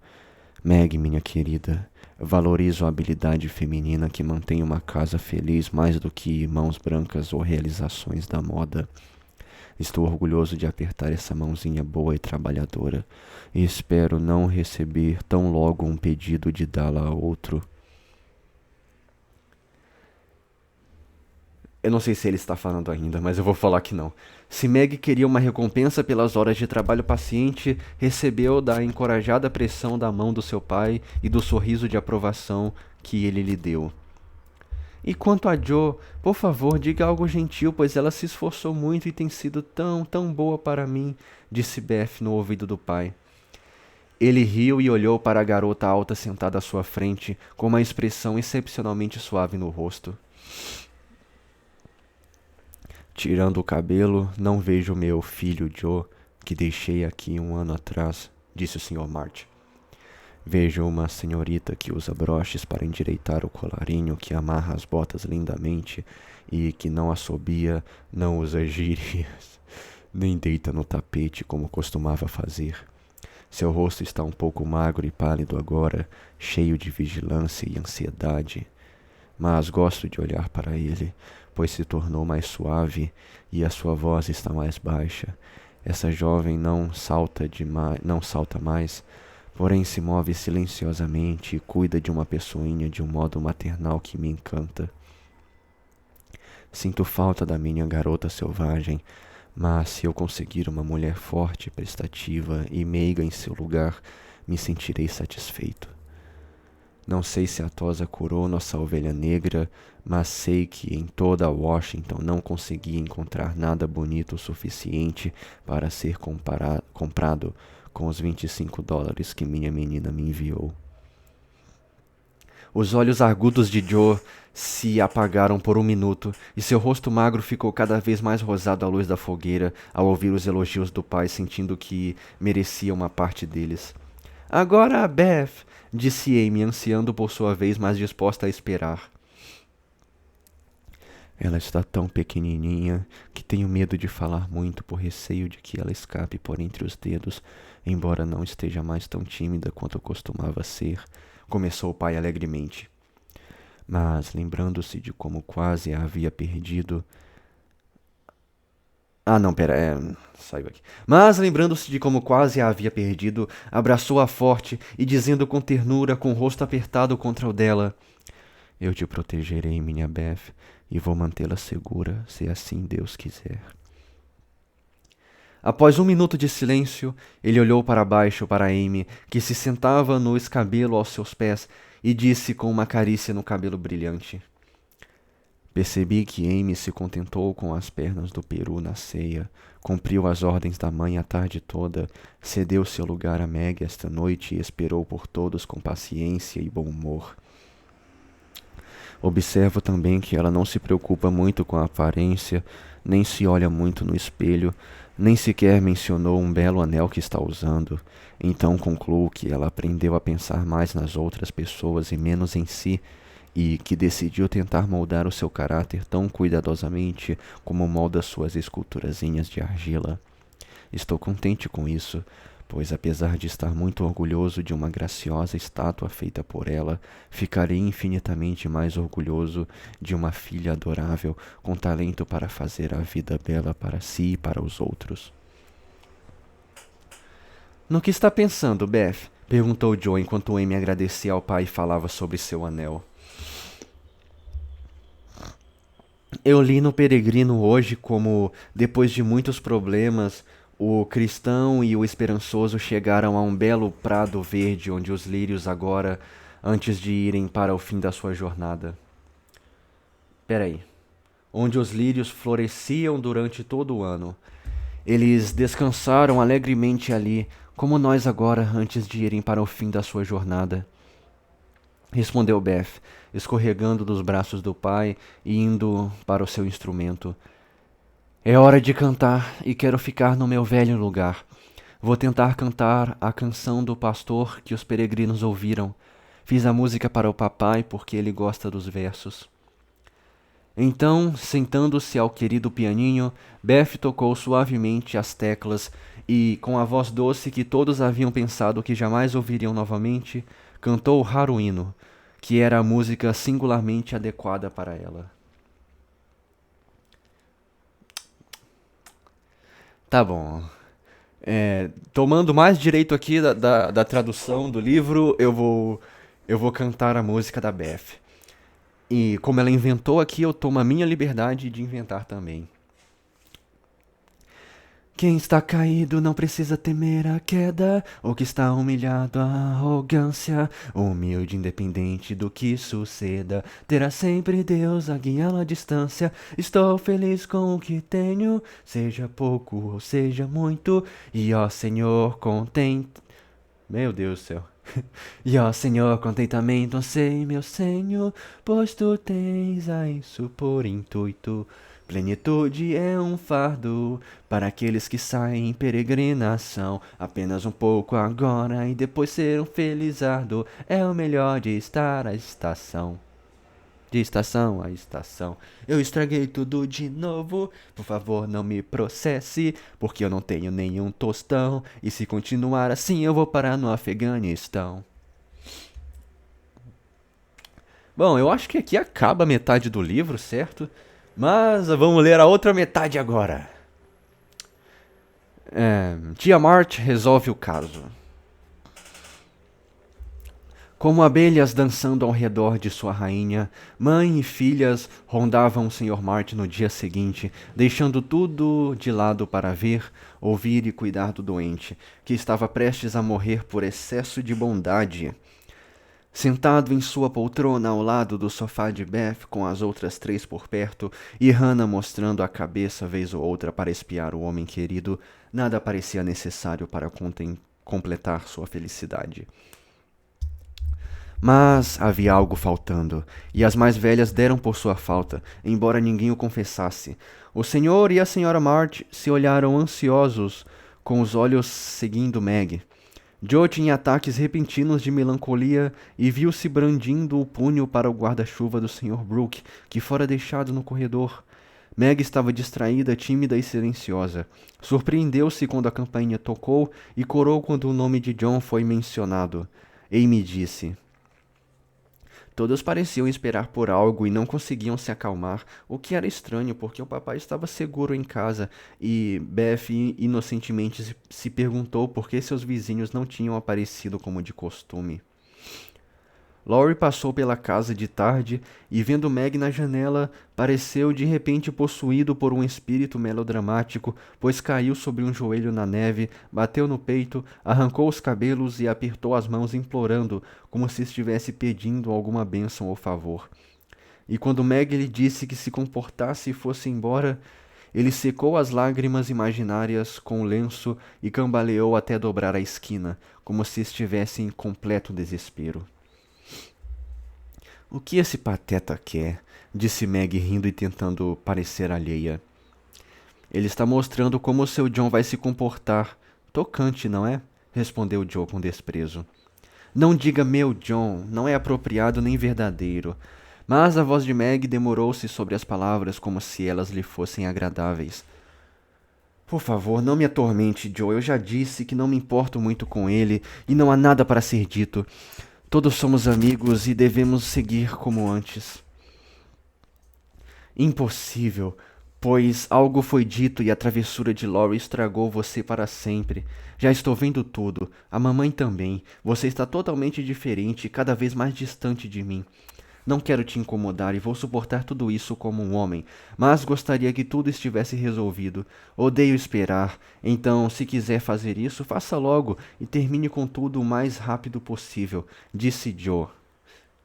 Meg, minha querida, valorizo a habilidade feminina que mantém uma casa feliz mais do que mãos brancas ou realizações da moda. Estou orgulhoso de apertar essa mãozinha boa e trabalhadora, e espero não receber tão logo um pedido de dá-la a outro. Eu não sei se ele está falando ainda, mas eu vou falar que não. Se Meg queria uma recompensa pelas horas de trabalho paciente, recebeu da encorajada pressão da mão do seu pai e do sorriso de aprovação que ele lhe deu. E quanto a Joe, por favor, diga algo gentil, pois ela se esforçou muito e tem sido tão boa para mim, disse Beth no ouvido do pai. Ele riu e olhou para a garota alta sentada à sua frente, com uma expressão excepcionalmente suave no rosto. Tirando o cabelo, não vejo meu filho Joe, que deixei aqui 1 ano atrás, disse o Sr. March. Vejo uma senhorita que usa broches para endireitar o colarinho, que amarra as botas lindamente e que não assobia, não usa gírias, nem deita no tapete como costumava fazer. Seu rosto está um pouco magro e pálido agora, cheio de vigilância e ansiedade. Mas gosto de olhar para ele, pois se tornou mais suave e a sua voz está mais baixa. Essa jovem não salta mais, porém se move silenciosamente e cuida de uma pessoinha de um modo maternal que me encanta. Sinto falta da minha garota selvagem, mas se eu conseguir uma mulher forte, prestativa e meiga em seu lugar, me sentirei satisfeito. Não sei se a tosa curou nossa ovelha negra, mas sei que em toda Washington não consegui encontrar nada bonito o suficiente para ser comprado com os $25 que minha menina me enviou. Os olhos agudos de Joe se apagaram por 1 minuto e seu rosto magro ficou cada vez mais rosado à luz da fogueira ao ouvir os elogios do pai, sentindo que merecia uma parte deles. Agora, Beth, disse Amy, ansiando por sua vez, mas disposta a esperar. Ela está tão pequenininha que tenho medo de falar muito por receio de que ela escape por entre os dedos, embora não esteja mais tão tímida quanto costumava ser, começou o pai alegremente. Mas, lembrando-se de como quase a havia perdido... saiu aqui. Mas, lembrando-se de como quase a havia perdido, abraçou-a forte e, dizendo com ternura, com o rosto apertado contra o dela: Eu te protegerei, minha Beth, e vou mantê-la segura, se assim Deus quiser. Após 1 minuto de silêncio, ele olhou para baixo para Amy, que se sentava no escabelo aos seus pés, e disse com uma carícia no cabelo brilhante: Percebi que Amy se contentou com as pernas do peru na ceia, cumpriu as ordens da mãe a tarde toda, cedeu seu lugar a Meg esta noite e esperou por todos com paciência e bom humor. Observo também que ela não se preocupa muito com a aparência, nem se olha muito no espelho, nem sequer mencionou um belo anel que está usando. Então concluo que ela aprendeu a pensar mais nas outras pessoas e menos em si, e que decidiu tentar moldar o seu caráter tão cuidadosamente como molda suas esculturazinhas de argila. Estou contente com isso, pois apesar de estar muito orgulhoso de uma graciosa estátua feita por ela, ficarei infinitamente mais orgulhoso de uma filha adorável com talento para fazer a vida bela para si e para os outros. No que está pensando, Beth? Perguntou Joe enquanto Amy agradecia ao pai e falava sobre seu anel. Eu li no Peregrino hoje como, depois de muitos problemas, o cristão e o esperançoso chegaram a um belo prado verde onde os lírios agora, antes de irem para o fim da sua jornada. Peraí. Onde os lírios floresciam durante todo o ano. Eles descansaram alegremente ali, como nós agora, antes de irem para o fim da sua jornada. Respondeu Beth, escorregando dos braços do pai e indo para o seu instrumento. É hora de cantar e quero ficar no meu velho lugar. Vou tentar cantar a canção do pastor que os peregrinos ouviram. Fiz a música para o papai porque ele gosta dos versos. Então, sentando-se ao querido pianinho, Beth tocou suavemente as teclas e, com a voz doce que todos haviam pensado que jamais ouviriam novamente, cantou o raro hino, que era a música singularmente adequada para ela. Tá bom. Tomando mais direito aqui da tradução do livro, eu vou cantar a música da Beth. E como ela inventou aqui, eu tomo a minha liberdade de inventar também. Quem está caído não precisa temer a queda, ou que está humilhado a arrogância, humilde independente do que suceda, terá sempre Deus a guiá-lo à distância. Estou feliz com o que tenho, seja pouco ou seja muito, e ó Senhor, contente. Meu Deus do céu. E ó, Senhor, contentamento sei, meu Senhor, pois tu tens a isso por intuito. Plenitude é um fardo para aqueles que saem em peregrinação. Apenas um pouco agora e depois ser um felizardo. É o melhor de estar à estação. De estação a estação. Eu estraguei tudo de novo. Por favor, não me processe, porque eu não tenho nenhum tostão. E se continuar assim, eu vou parar no Afeganistão. Bom, eu acho que aqui acaba a metade do livro, certo? Mas vamos ler a outra metade agora. Tia Mart resolve o caso. Como abelhas dançando ao redor de sua rainha, mãe e filhas rondavam o Sr. Martin no dia seguinte, deixando tudo de lado para ver, ouvir e cuidar do doente, que estava prestes a morrer por excesso de bondade. Sentado em sua poltrona ao lado do sofá de Beth, com as outras três por perto, e Hannah mostrando a cabeça vez ou outra para espiar o homem querido, nada parecia necessário para completar sua felicidade. Mas havia algo faltando, e as mais velhas deram por sua falta, embora ninguém o confessasse. O senhor e a senhora March se olharam ansiosos, com os olhos seguindo Meg. Joe tinha ataques repentinos de melancolia e viu-se brandindo o punho para o guarda-chuva do Sr. Brooke, que fora deixado no corredor. Meg estava distraída, tímida e silenciosa. Surpreendeu-se quando a campainha tocou e corou quando o nome de John foi mencionado. Amy disse: Todos pareciam esperar por algo e não conseguiam se acalmar, o que era estranho porque o papai estava seguro em casa e Beth inocentemente se perguntou por que seus vizinhos não tinham aparecido como de costume. Laurie passou pela casa de tarde e, vendo Meg na janela, pareceu de repente possuído por um espírito melodramático, pois caiu sobre um joelho na neve, bateu no peito, arrancou os cabelos e apertou as mãos implorando, como se estivesse pedindo alguma bênção ou favor. E quando Meg lhe disse que se comportasse e fosse embora, ele secou as lágrimas imaginárias com o lenço e cambaleou até dobrar a esquina, como se estivesse em completo desespero. O que esse pateta quer? Disse Meg rindo e tentando parecer alheia. Ele está mostrando como o seu John vai se comportar. Tocante, não é? Respondeu Joe com desprezo. Não diga meu John, não é apropriado nem verdadeiro. Mas a voz de Meg demorou-se sobre as palavras como se elas lhe fossem agradáveis. Por favor, não me atormente, Joe. Eu já disse que não me importo muito com ele e não há nada para ser dito. Todos somos amigos e devemos seguir como antes. Impossível, pois algo foi dito e a travessura de Laurie estragou você para sempre. Já estou vendo tudo. A mamãe também. Você está totalmente diferente e cada vez mais distante de mim. Não quero te incomodar e vou suportar tudo isso como um homem, mas gostaria que tudo estivesse resolvido. Odeio esperar, então, se quiser fazer isso, faça logo e termine com tudo o mais rápido possível, disse Joe,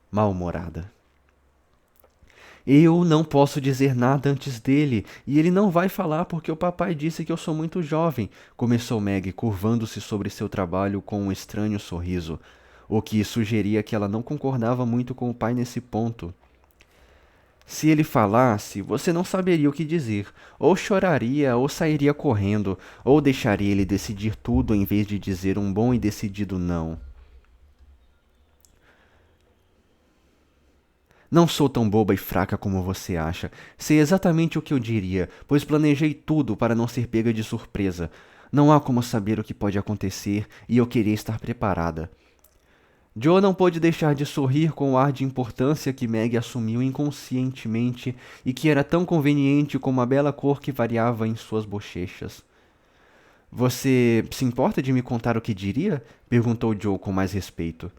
mal-humorada. Eu não posso dizer nada antes dele, e ele não vai falar porque o papai disse que eu sou muito jovem, começou Meg, curvando-se sobre seu trabalho com um estranho sorriso, o que sugeria que ela não concordava muito com o pai nesse ponto. Se ele falasse, você não saberia o que dizer, ou choraria, ou sairia correndo, ou deixaria ele decidir tudo em vez de dizer um bom e decidido não. Não sou tão boba e fraca como você acha. Sei exatamente o que eu diria, pois planejei tudo para não ser pega de surpresa. Não há como saber o que pode acontecer e eu queria estar preparada. Joe não pôde deixar de sorrir com o ar de importância que Meg assumiu inconscientemente e que era tão conveniente como a bela cor que variava em suas bochechas. Você se importa de me contar o que diria? Perguntou Joe com mais respeito.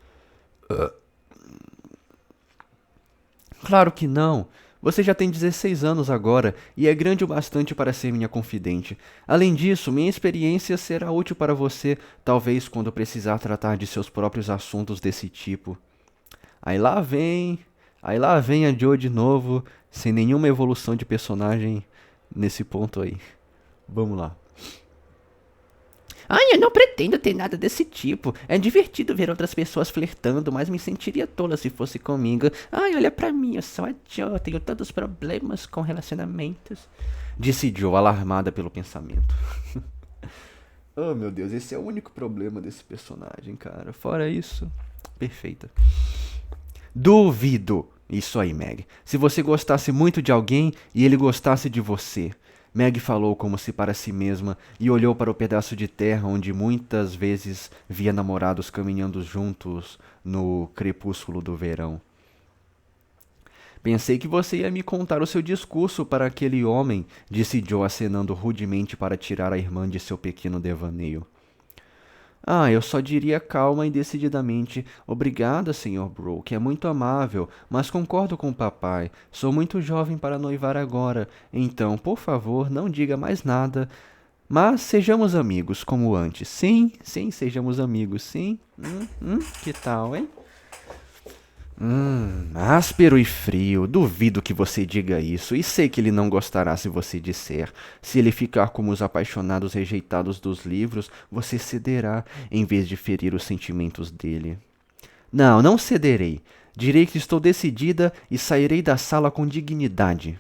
Claro que não. Você já tem 16 anos agora e é grande o bastante para ser minha confidente. Além disso, minha experiência será útil para você, talvez quando precisar tratar de seus próprios assuntos desse tipo. Aí lá vem, aí lá vem a Joe de novo, sem nenhuma evolução de personagem nesse ponto aí. Vamos lá. Ai, eu não pretendo ter nada desse tipo. É divertido ver outras pessoas flertando, mas me sentiria tola se fosse comigo. Ai, olha pra mim, eu sou a Jo, tenho tantos problemas com relacionamentos. Disse Joe, alarmada pelo pensamento. Oh, meu Deus, esse é o único problema desse personagem, cara. Fora isso, perfeita. Duvido. Isso aí, Meg. Se você gostasse muito de alguém e ele gostasse de você. Meg falou como se para si mesma e olhou para o pedaço de terra onde muitas vezes via namorados caminhando juntos no crepúsculo do verão. Pensei que você ia me contar o seu discurso para aquele homem, disse Joe acenando rudemente para tirar a irmã de seu pequeno devaneio. Ah, eu só diria calma e decididamente: Obrigada, Sr. Brooke, é muito amável, mas concordo com o papai. Sou muito jovem para noivar agora, então, por favor, não diga mais nada. Mas sejamos amigos, como antes. Sim, sim, sejamos amigos, sim. Que tal, hein? Áspero e frio, duvido que você diga isso, e sei que ele não gostará se você disser. Se ele ficar como os apaixonados rejeitados dos livros, você cederá, em vez de ferir os sentimentos dele. Não, não cederei. Direi que estou decidida e sairei da sala com dignidade.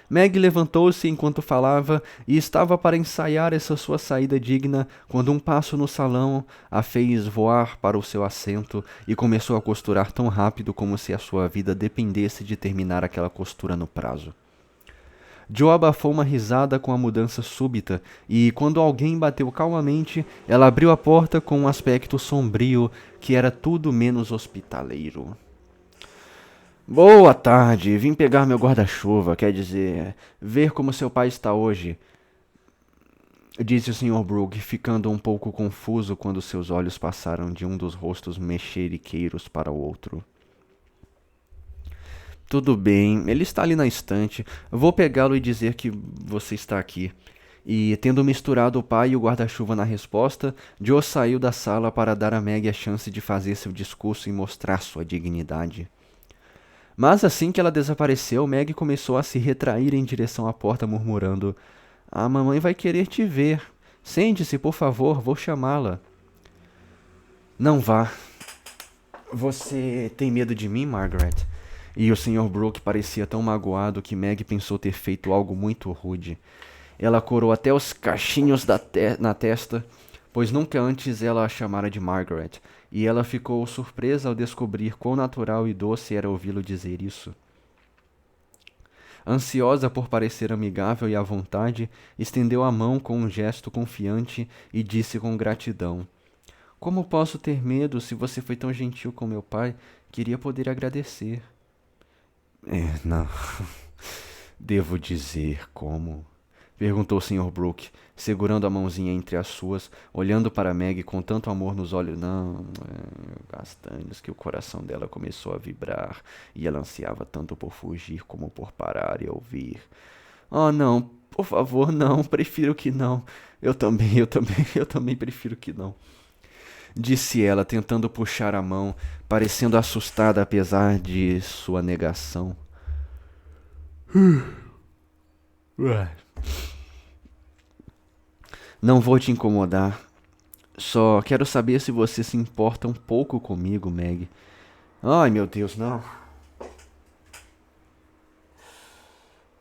Meg levantou-se enquanto falava e estava para ensaiar essa sua saída digna quando um passo no salão a fez voar para o seu assento e começou a costurar tão rápido como se a sua vida dependesse de terminar aquela costura no prazo. Joe abafou uma risada com a mudança súbita e, quando alguém bateu calmamente, ela abriu a porta com um aspecto sombrio que era tudo menos hospitaleiro. Boa tarde, vim pegar meu guarda-chuva, quer dizer, ver como seu pai está hoje, disse o Sr. Brooke, ficando um pouco confuso quando seus olhos passaram de um dos rostos mexeriqueiros para o outro. Tudo bem, ele está ali na estante. Vou pegá-lo e dizer que você está aqui. E, tendo misturado o pai e o guarda-chuva na resposta, Joe saiu da sala para dar a Meg a chance de fazer seu discurso e mostrar sua dignidade. Mas assim que ela desapareceu, Meg começou a se retrair em direção à porta, murmurando: A mamãe vai querer te ver. Sente-se, por favor, vou chamá-la. Não vá. Você tem medo de mim, Margaret? E o Sr. Brooke parecia tão magoado que Meg pensou ter feito algo muito rude. Ela corou até os cachinhos na testa, pois nunca antes ela a chamara de Margaret, e ela ficou surpresa ao descobrir quão natural e doce era ouvi-lo dizer isso. Ansiosa por parecer amigável e à vontade, estendeu a mão com um gesto confiante e disse com gratidão: Como posso ter medo se você foi tão gentil com meu pai? Queria poder agradecer. Não. Devo dizer como? Perguntou o Sr. Brooke, segurando a mãozinha entre as suas, olhando para Meg com tanto amor nos olhos. Não, castanhos, que o coração dela começou a vibrar, e ela ansiava tanto por fugir como por parar e ouvir. Oh, não, por favor, não, prefiro que não. Eu também prefiro que não. Disse ela, tentando puxar a mão, parecendo assustada apesar de sua negação. Não vou te incomodar. Só quero saber se você se importa um pouco comigo, Meg. Ai, meu Deus, não.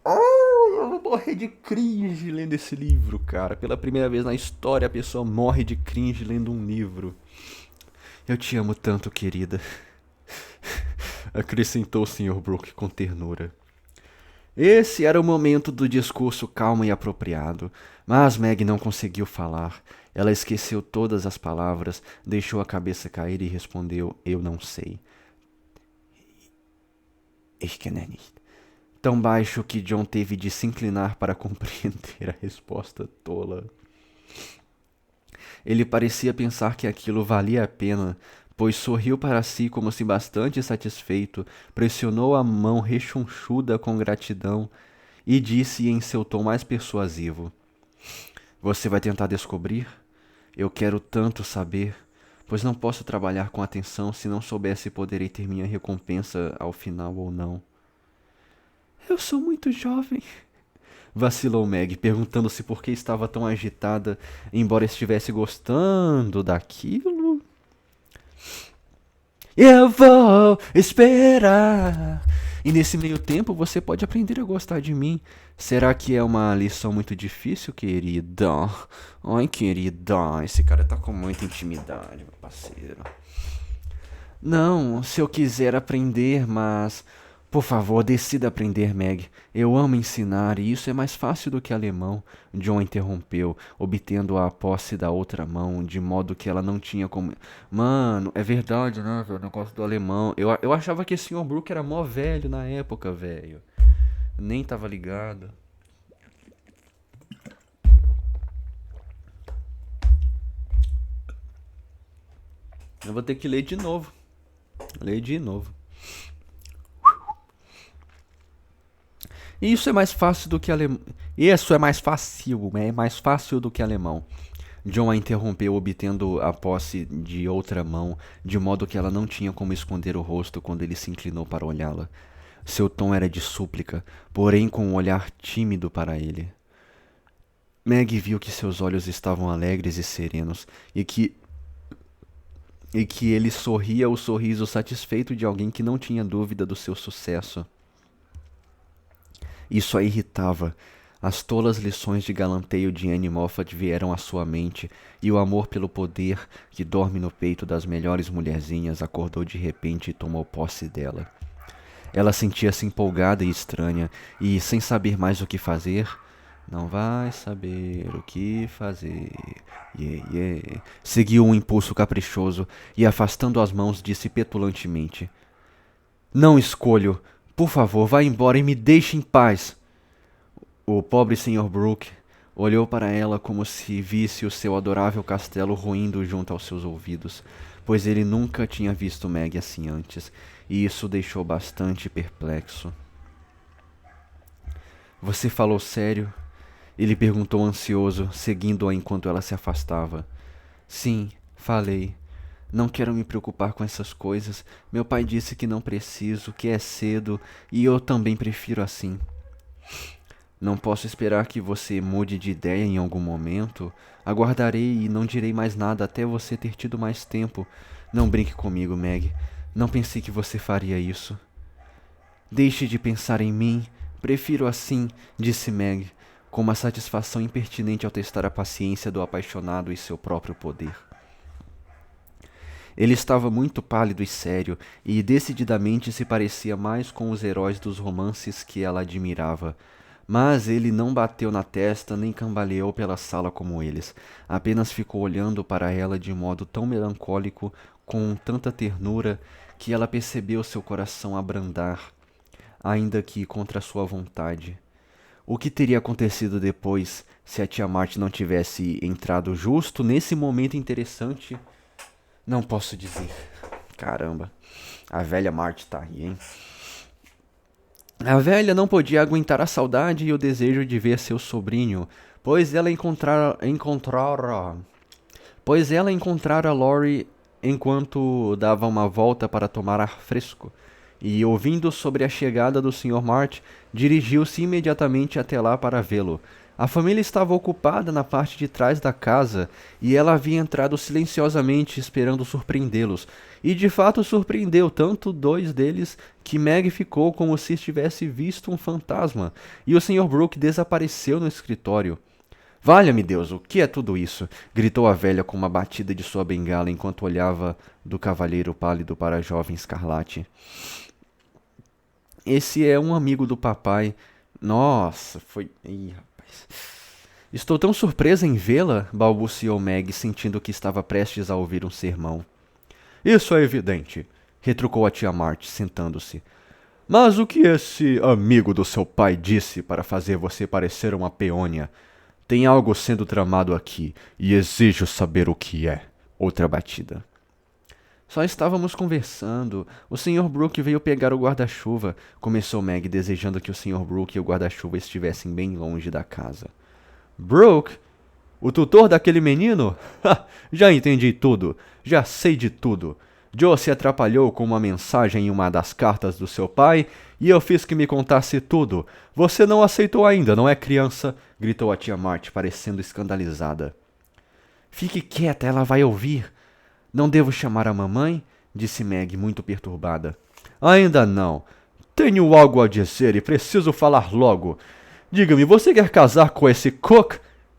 Ai, eu vou morrer de cringe lendo esse livro, cara. Pela primeira vez na história, a pessoa morre de cringe lendo um livro. Eu te amo tanto, querida. Acrescentou o Sr. Brooke com ternura. Esse era o momento do discurso calmo e apropriado, mas Meg não conseguiu falar. Ela esqueceu todas as palavras, deixou a cabeça cair e respondeu: Eu não sei. Ich kenne nicht. Tão baixo que John teve de se inclinar para compreender a resposta tola. Ele parecia pensar que aquilo valia a pena, pois sorriu para si como se bastante satisfeito, pressionou a mão rechonchuda com gratidão e disse em seu tom mais persuasivo: Você vai tentar descobrir? Eu quero tanto saber, pois não posso trabalhar com atenção se não souber se poderei ter minha recompensa ao final ou não. Eu sou muito jovem, Vacilou Meg, perguntando-se por que estava tão agitada, embora estivesse gostando daquilo. Eu vou esperar. E nesse meio tempo você pode aprender a gostar de mim. Será que é uma lição muito difícil, querida? Ai, querida, esse cara tá com muita intimidade, meu parceiro. Não, se eu quiser aprender, mas. Por favor, decida aprender, Meg. Eu amo ensinar e isso é mais fácil do que alemão. John interrompeu, obtendo a posse da outra mão, de modo que ela não tinha como. Mano, é verdade, né, velho? O negócio do alemão. Eu achava que esse Sr. Brook era mó velho na época, velho. Nem tava ligado. Eu vou ter que ler de novo. Ler de novo. Isso é mais fácil do que alemão. Isso é mais fácil, é mais fácil do que alemão. John a interrompeu, obtendo a posse de outra mão, de modo que ela não tinha como esconder o rosto quando ele se inclinou para olhá-la. Seu tom era de súplica, porém com um olhar tímido para ele. Meg viu que seus olhos estavam alegres e serenos, e que ele sorria o sorriso satisfeito de alguém que não tinha dúvida do seu sucesso. Isso a irritava. As tolas lições de galanteio de Annie Moffat vieram à sua mente, e o amor pelo poder que dorme no peito das melhores mulherzinhas acordou de repente e tomou posse dela. Ela sentia-se empolgada e estranha, e, sem saber mais o que fazer, não vai saber o que fazer. Yeah, yeah. Seguiu um impulso caprichoso, e afastando as mãos disse petulantemente: Não escolho. Por favor, vá embora e me deixe em paz. O pobre Sr. Brooke olhou para ela como se visse o seu adorável castelo ruindo junto aos seus ouvidos, pois ele nunca tinha visto Meg assim antes, e isso o deixou bastante perplexo. Você falou sério? Ele perguntou ansioso, seguindo-a enquanto ela se afastava. Sim, falei. Não quero me preocupar com essas coisas. Meu pai disse que não preciso, que é cedo, e eu também prefiro assim. Não posso esperar que você mude de ideia em algum momento. Aguardarei e não direi mais nada até você ter tido mais tempo. Não brinque comigo, Meg. Não pensei que você faria isso. Deixe de pensar em mim. Prefiro assim, disse Meg, com uma satisfação impertinente ao testar a paciência do apaixonado e seu próprio poder. Ele estava muito pálido e sério, e decididamente se parecia mais com os heróis dos romances que ela admirava. Mas ele não bateu na testa nem cambaleou pela sala como eles. Apenas ficou olhando para ela de modo tão melancólico, com tanta ternura, que ela percebeu seu coração abrandar, ainda que contra sua vontade. O que teria acontecido depois se a tia Marty não tivesse entrado justo nesse momento interessante? Não posso dizer. Caramba, a velha Marty tá aí, hein? A velha não podia aguentar a saudade e o desejo de ver seu sobrinho, pois ela encontrara Laurie enquanto dava uma volta para tomar ar fresco, e ouvindo sobre a chegada do Sr. March, dirigiu-se imediatamente até lá para vê-lo. A família estava ocupada na parte de trás da casa, e ela havia entrado silenciosamente esperando surpreendê-los. E de fato surpreendeu tanto dois deles que Meg ficou como se tivesse visto um fantasma, e o Sr. Brooke desapareceu no escritório. Valha-me Deus, o que é tudo isso? Gritou a velha com uma batida de sua bengala enquanto olhava do cavalheiro pálido para a jovem escarlate. Esse é um amigo do papai. Nossa, foi... Ih, rapaz. Estou tão surpresa em vê-la, balbuciou Meg, sentindo que estava prestes a ouvir um sermão. Isso é evidente, retrucou a tia Marty, sentando-se. Mas o que esse amigo do seu pai disse para fazer você parecer uma peônia? Tem algo sendo tramado aqui, e exijo saber o que é. Outra batida. Só estávamos conversando. O Sr. Brooke veio pegar o guarda-chuva, começou Meg, desejando que o Sr. Brooke e o guarda-chuva estivessem bem longe da casa. Brooke? O tutor daquele menino? Ha! Já entendi tudo. Já sei de tudo. Joe se atrapalhou com uma mensagem em uma das cartas do seu pai e eu fiz que me contasse tudo. Você não aceitou ainda, não é, criança? Gritou a tia Marty, parecendo escandalizada. Fique quieta, ela vai ouvir. Não devo chamar a mamãe? Disse Meg, muito perturbada. Ainda não. Tenho algo a dizer e preciso falar logo. Diga-me, você quer casar com esse Cook?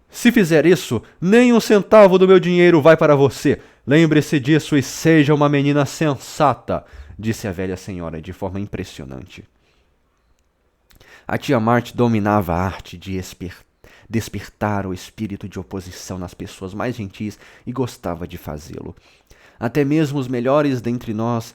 Se fizer isso, nem um centavo do meu dinheiro vai para você. Lembre-se disso e seja uma menina sensata, disse a velha senhora de forma impressionante. A tia Marty dominava a arte de despertar o espírito de oposição nas pessoas mais gentis e gostava de fazê-lo. Até mesmo os melhores dentre nós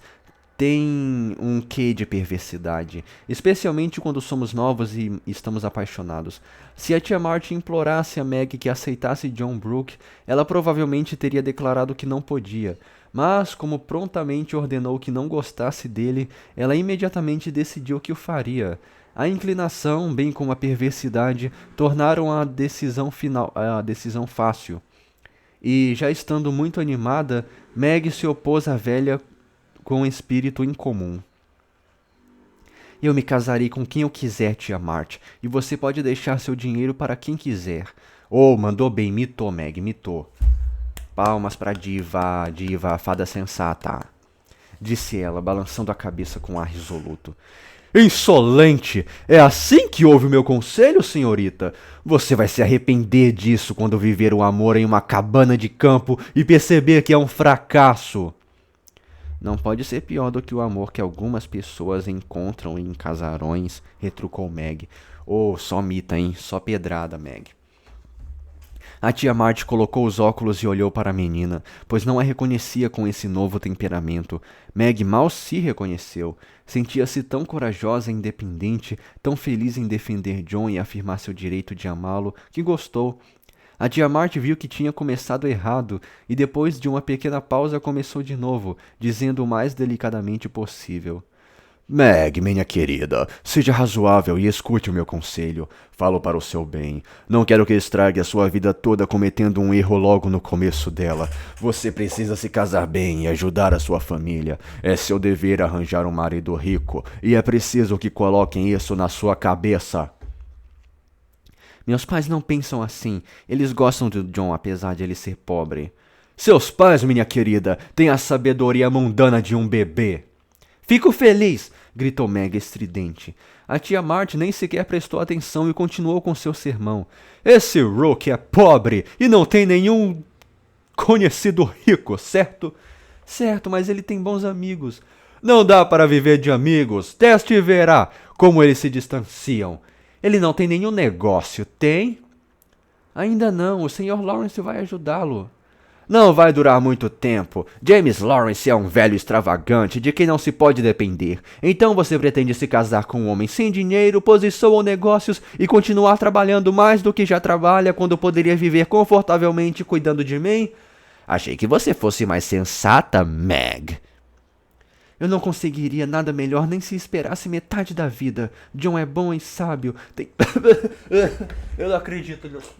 têm um quê de perversidade, especialmente quando somos novos e estamos apaixonados. Se a tia Marty implorasse a Meg que aceitasse John Brooke, ela provavelmente teria declarado que não podia. Mas, como prontamente ordenou que não gostasse dele, ela imediatamente decidiu que o faria. A inclinação, bem como a perversidade, tornaram a decisão fácil. E, já estando muito animada, Meg se opôs à velha com um espírito incomum. Eu me casarei com quem eu quiser, tia Marty, e você pode deixar seu dinheiro para quem quiser. Oh, mandou bem, mitou, Meg, mitou. Palmas pra diva, fada sensata, disse ela, balançando a cabeça com ar resoluto. Insolente! É assim que ouve o meu conselho, senhorita? Você vai se arrepender disso quando viver o amor em uma cabana de campo e perceber que é um fracasso. Não pode ser pior do que o amor que algumas pessoas encontram em casarões, retrucou Meg. Oh, só mita, hein? Só pedrada, Meg. A tia Marty colocou os óculos e olhou para a menina, pois não a reconhecia com esse novo temperamento. Meg mal se reconheceu. Sentia-se tão corajosa e independente, tão feliz em defender John e afirmar seu direito de amá-lo, que gostou. A tia Marty viu que tinha começado errado e depois de uma pequena pausa começou de novo, dizendo o mais delicadamente possível. Meg, minha querida, seja razoável e escute o meu conselho. Falo para o seu bem. Não quero que estrague a sua vida toda cometendo um erro logo no começo dela. Você precisa se casar bem e ajudar a sua família. É seu dever arranjar um marido rico e é preciso que coloquem isso na sua cabeça. Meus pais não pensam assim. Eles gostam de John apesar de ele ser pobre. Seus pais, minha querida, têm a sabedoria mundana de um bebê. Fico feliz! Gritou Meg estridente. A tia Marty nem sequer prestou atenção e continuou com seu sermão. Esse Rook é pobre e não tem nenhum conhecido rico, certo? Certo, mas ele tem bons amigos. Não dá para viver de amigos. Teste e verá como eles se distanciam. Ele não tem nenhum negócio, tem? Ainda não, o Sr. Lawrence vai ajudá-lo. Não vai durar muito tempo. James Lawrence é um velho extravagante de quem não se pode depender. Então você pretende se casar com um homem sem dinheiro, posição ou negócios e continuar trabalhando mais do que já trabalha quando poderia viver confortavelmente cuidando de mim? Achei que você fosse mais sensata, Meg. Eu não conseguiria nada melhor nem se esperasse metade da vida. John é bom e sábio. Tem... Eu não acredito nisso.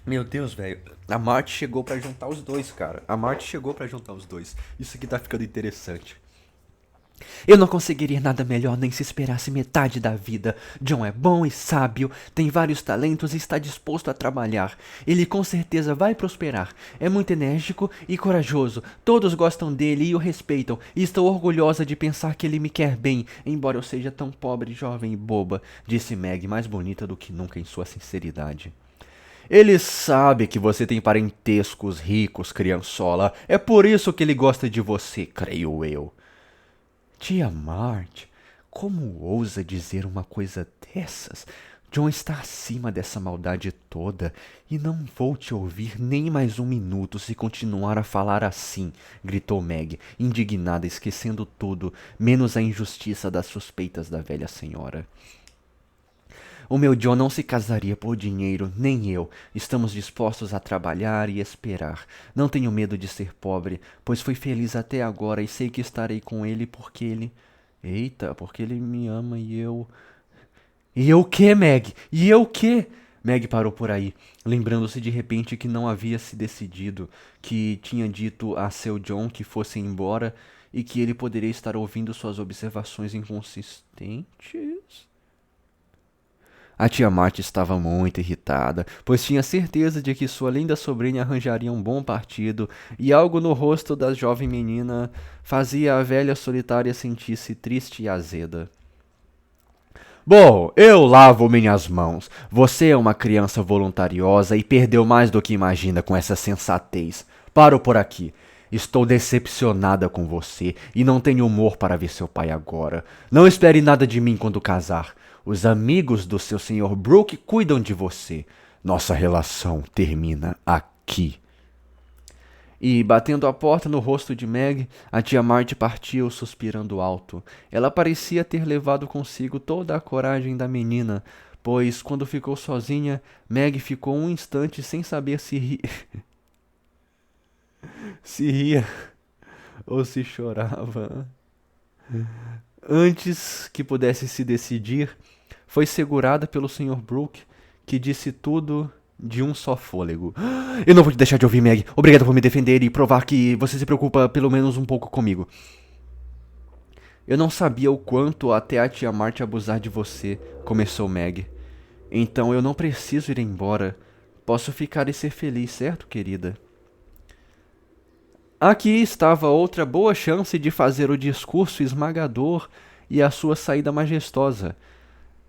Meu Deus, velho. A Marty chegou pra juntar os dois, cara. A Marty chegou pra juntar os dois. Isso aqui tá ficando interessante. Eu não conseguiria nada melhor nem se esperasse metade da vida. John é bom e sábio, tem vários talentos e está disposto a trabalhar. Ele com certeza vai prosperar. É muito enérgico e corajoso. Todos gostam dele e o respeitam. E estou orgulhosa de pensar que ele me quer bem, embora eu seja tão pobre, jovem e boba, disse Meg, mais bonita do que nunca em sua sinceridade. Ele sabe que você tem parentescos ricos, criançola. É por isso que ele gosta de você, creio eu. Tia Marty, como ousa dizer uma coisa dessas? John está acima dessa maldade toda e não vou te ouvir nem mais um minuto se continuar a falar assim, gritou Meg, indignada, esquecendo tudo, menos a injustiça das suspeitas da velha senhora. O meu John não se casaria por dinheiro, nem eu. Estamos dispostos a trabalhar e esperar. Não tenho medo de ser pobre, pois fui feliz até agora e sei que estarei com ele porque ele... Eita, porque ele me ama e eu... E eu o quê, Meg? E eu o quê? Meg parou por aí, lembrando-se de repente que não havia se decidido, que tinha dito a seu John que fosse embora e que ele poderia estar ouvindo suas observações inconsistentes. A tia Marta estava muito irritada, pois tinha certeza de que sua linda sobrinha arranjaria um bom partido, e algo no rosto da jovem menina fazia a velha solitária sentir-se triste e azeda. Bom, eu lavo minhas mãos. Você é uma criança voluntariosa e perdeu mais do que imagina com essa sensatez. Paro por aqui. Estou decepcionada com você e não tenho humor para ver seu pai agora. Não espere nada de mim quando casar. Os amigos do seu Sr. Brooke cuidam de você. Nossa relação termina aqui. E, batendo a porta no rosto de Meg, a tia Marty partiu suspirando alto. Ela parecia ter levado consigo toda a coragem da menina, pois, quando ficou sozinha, Meg ficou um instante sem saber se ria ou se chorava. Antes que pudesse se decidir, foi segurada pelo Sr. Brooke, que disse tudo de um só fôlego. Eu não vou te deixar de ouvir, Meg. Obrigado por me defender e provar que você se preocupa pelo menos um pouco comigo. Eu não sabia o quanto até a tia Marty abusar de você, começou Meg. Então eu não preciso ir embora. Posso ficar e ser feliz, certo, querida? Aqui estava outra boa chance de fazer o discurso esmagador e a sua saída majestosa.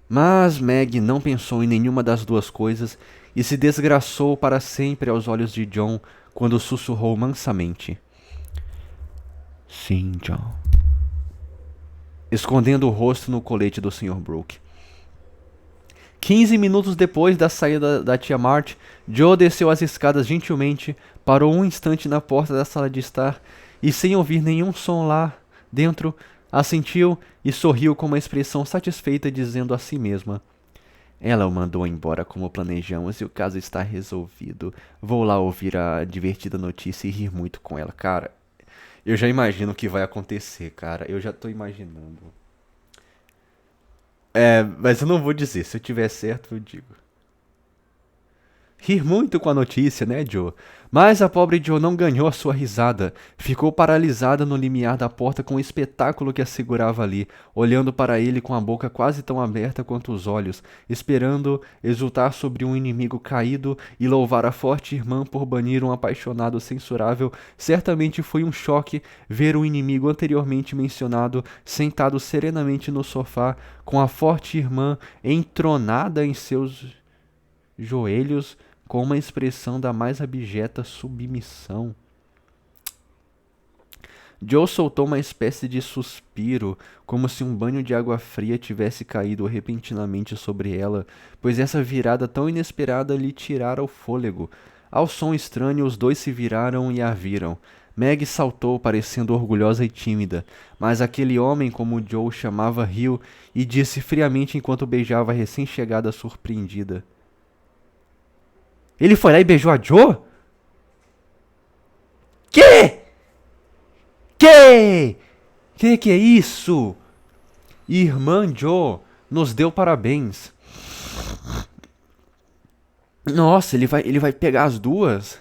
Mas Meg não pensou em nenhuma das duas coisas e se desgraçou para sempre aos olhos de John quando sussurrou mansamente: Sim, John. Escondendo o rosto no colete do Sr. Brooke. 15 minutos depois da saída da tia Marty, Joe desceu as escadas gentilmente, parou um instante na porta da sala de estar e, sem ouvir nenhum som lá dentro, assentiu e sorriu com uma expressão satisfeita, dizendo a si mesma: Ela o mandou embora como planejamos e o caso está resolvido. Vou lá ouvir a divertida notícia e rir muito com ela. Cara, eu já imagino o que vai acontecer, cara. Eu já tô imaginando. Mas eu não vou dizer. Se eu tiver certo, eu digo. Rir muito com a notícia, né, Joe? Mas a pobre Joe não ganhou a sua risada. Ficou paralisada no limiar da porta com o espetáculo que a segurava ali, olhando para ele com a boca quase tão aberta quanto os olhos, esperando exultar sobre um inimigo caído e louvar a forte irmã por banir um apaixonado censurável. Certamente foi um choque ver o inimigo anteriormente mencionado sentado serenamente no sofá, com a forte irmã entronada em seus joelhos, com uma expressão da mais abjeta submissão. Joe soltou uma espécie de suspiro, como se um banho de água fria tivesse caído repentinamente sobre ela, pois essa virada tão inesperada lhe tirara o fôlego. Ao som estranho, os dois se viraram e a viram. Meg saltou, parecendo orgulhosa e tímida, mas aquele homem, como Joe chamava, riu e disse friamente enquanto beijava a recém-chegada surpreendida: Ele foi lá e beijou a Joe? Quê? Que é isso? Irmã Joe nos deu parabéns. Nossa, ele vai pegar as duas?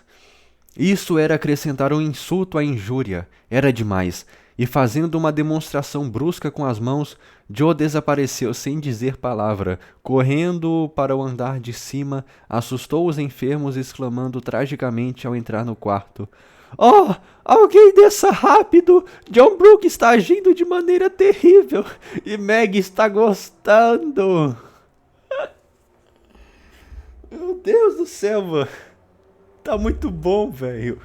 Isso era acrescentar um insulto à injúria. Era demais. E fazendo uma demonstração brusca com as mãos, Joe desapareceu sem dizer palavra. Correndo para o andar de cima, assustou os enfermos, exclamando tragicamente ao entrar no quarto: Oh, alguém desça rápido! John Brooke está agindo de maneira terrível e Meg está gostando. Meu Deus do céu, mano. Tá muito bom, velho.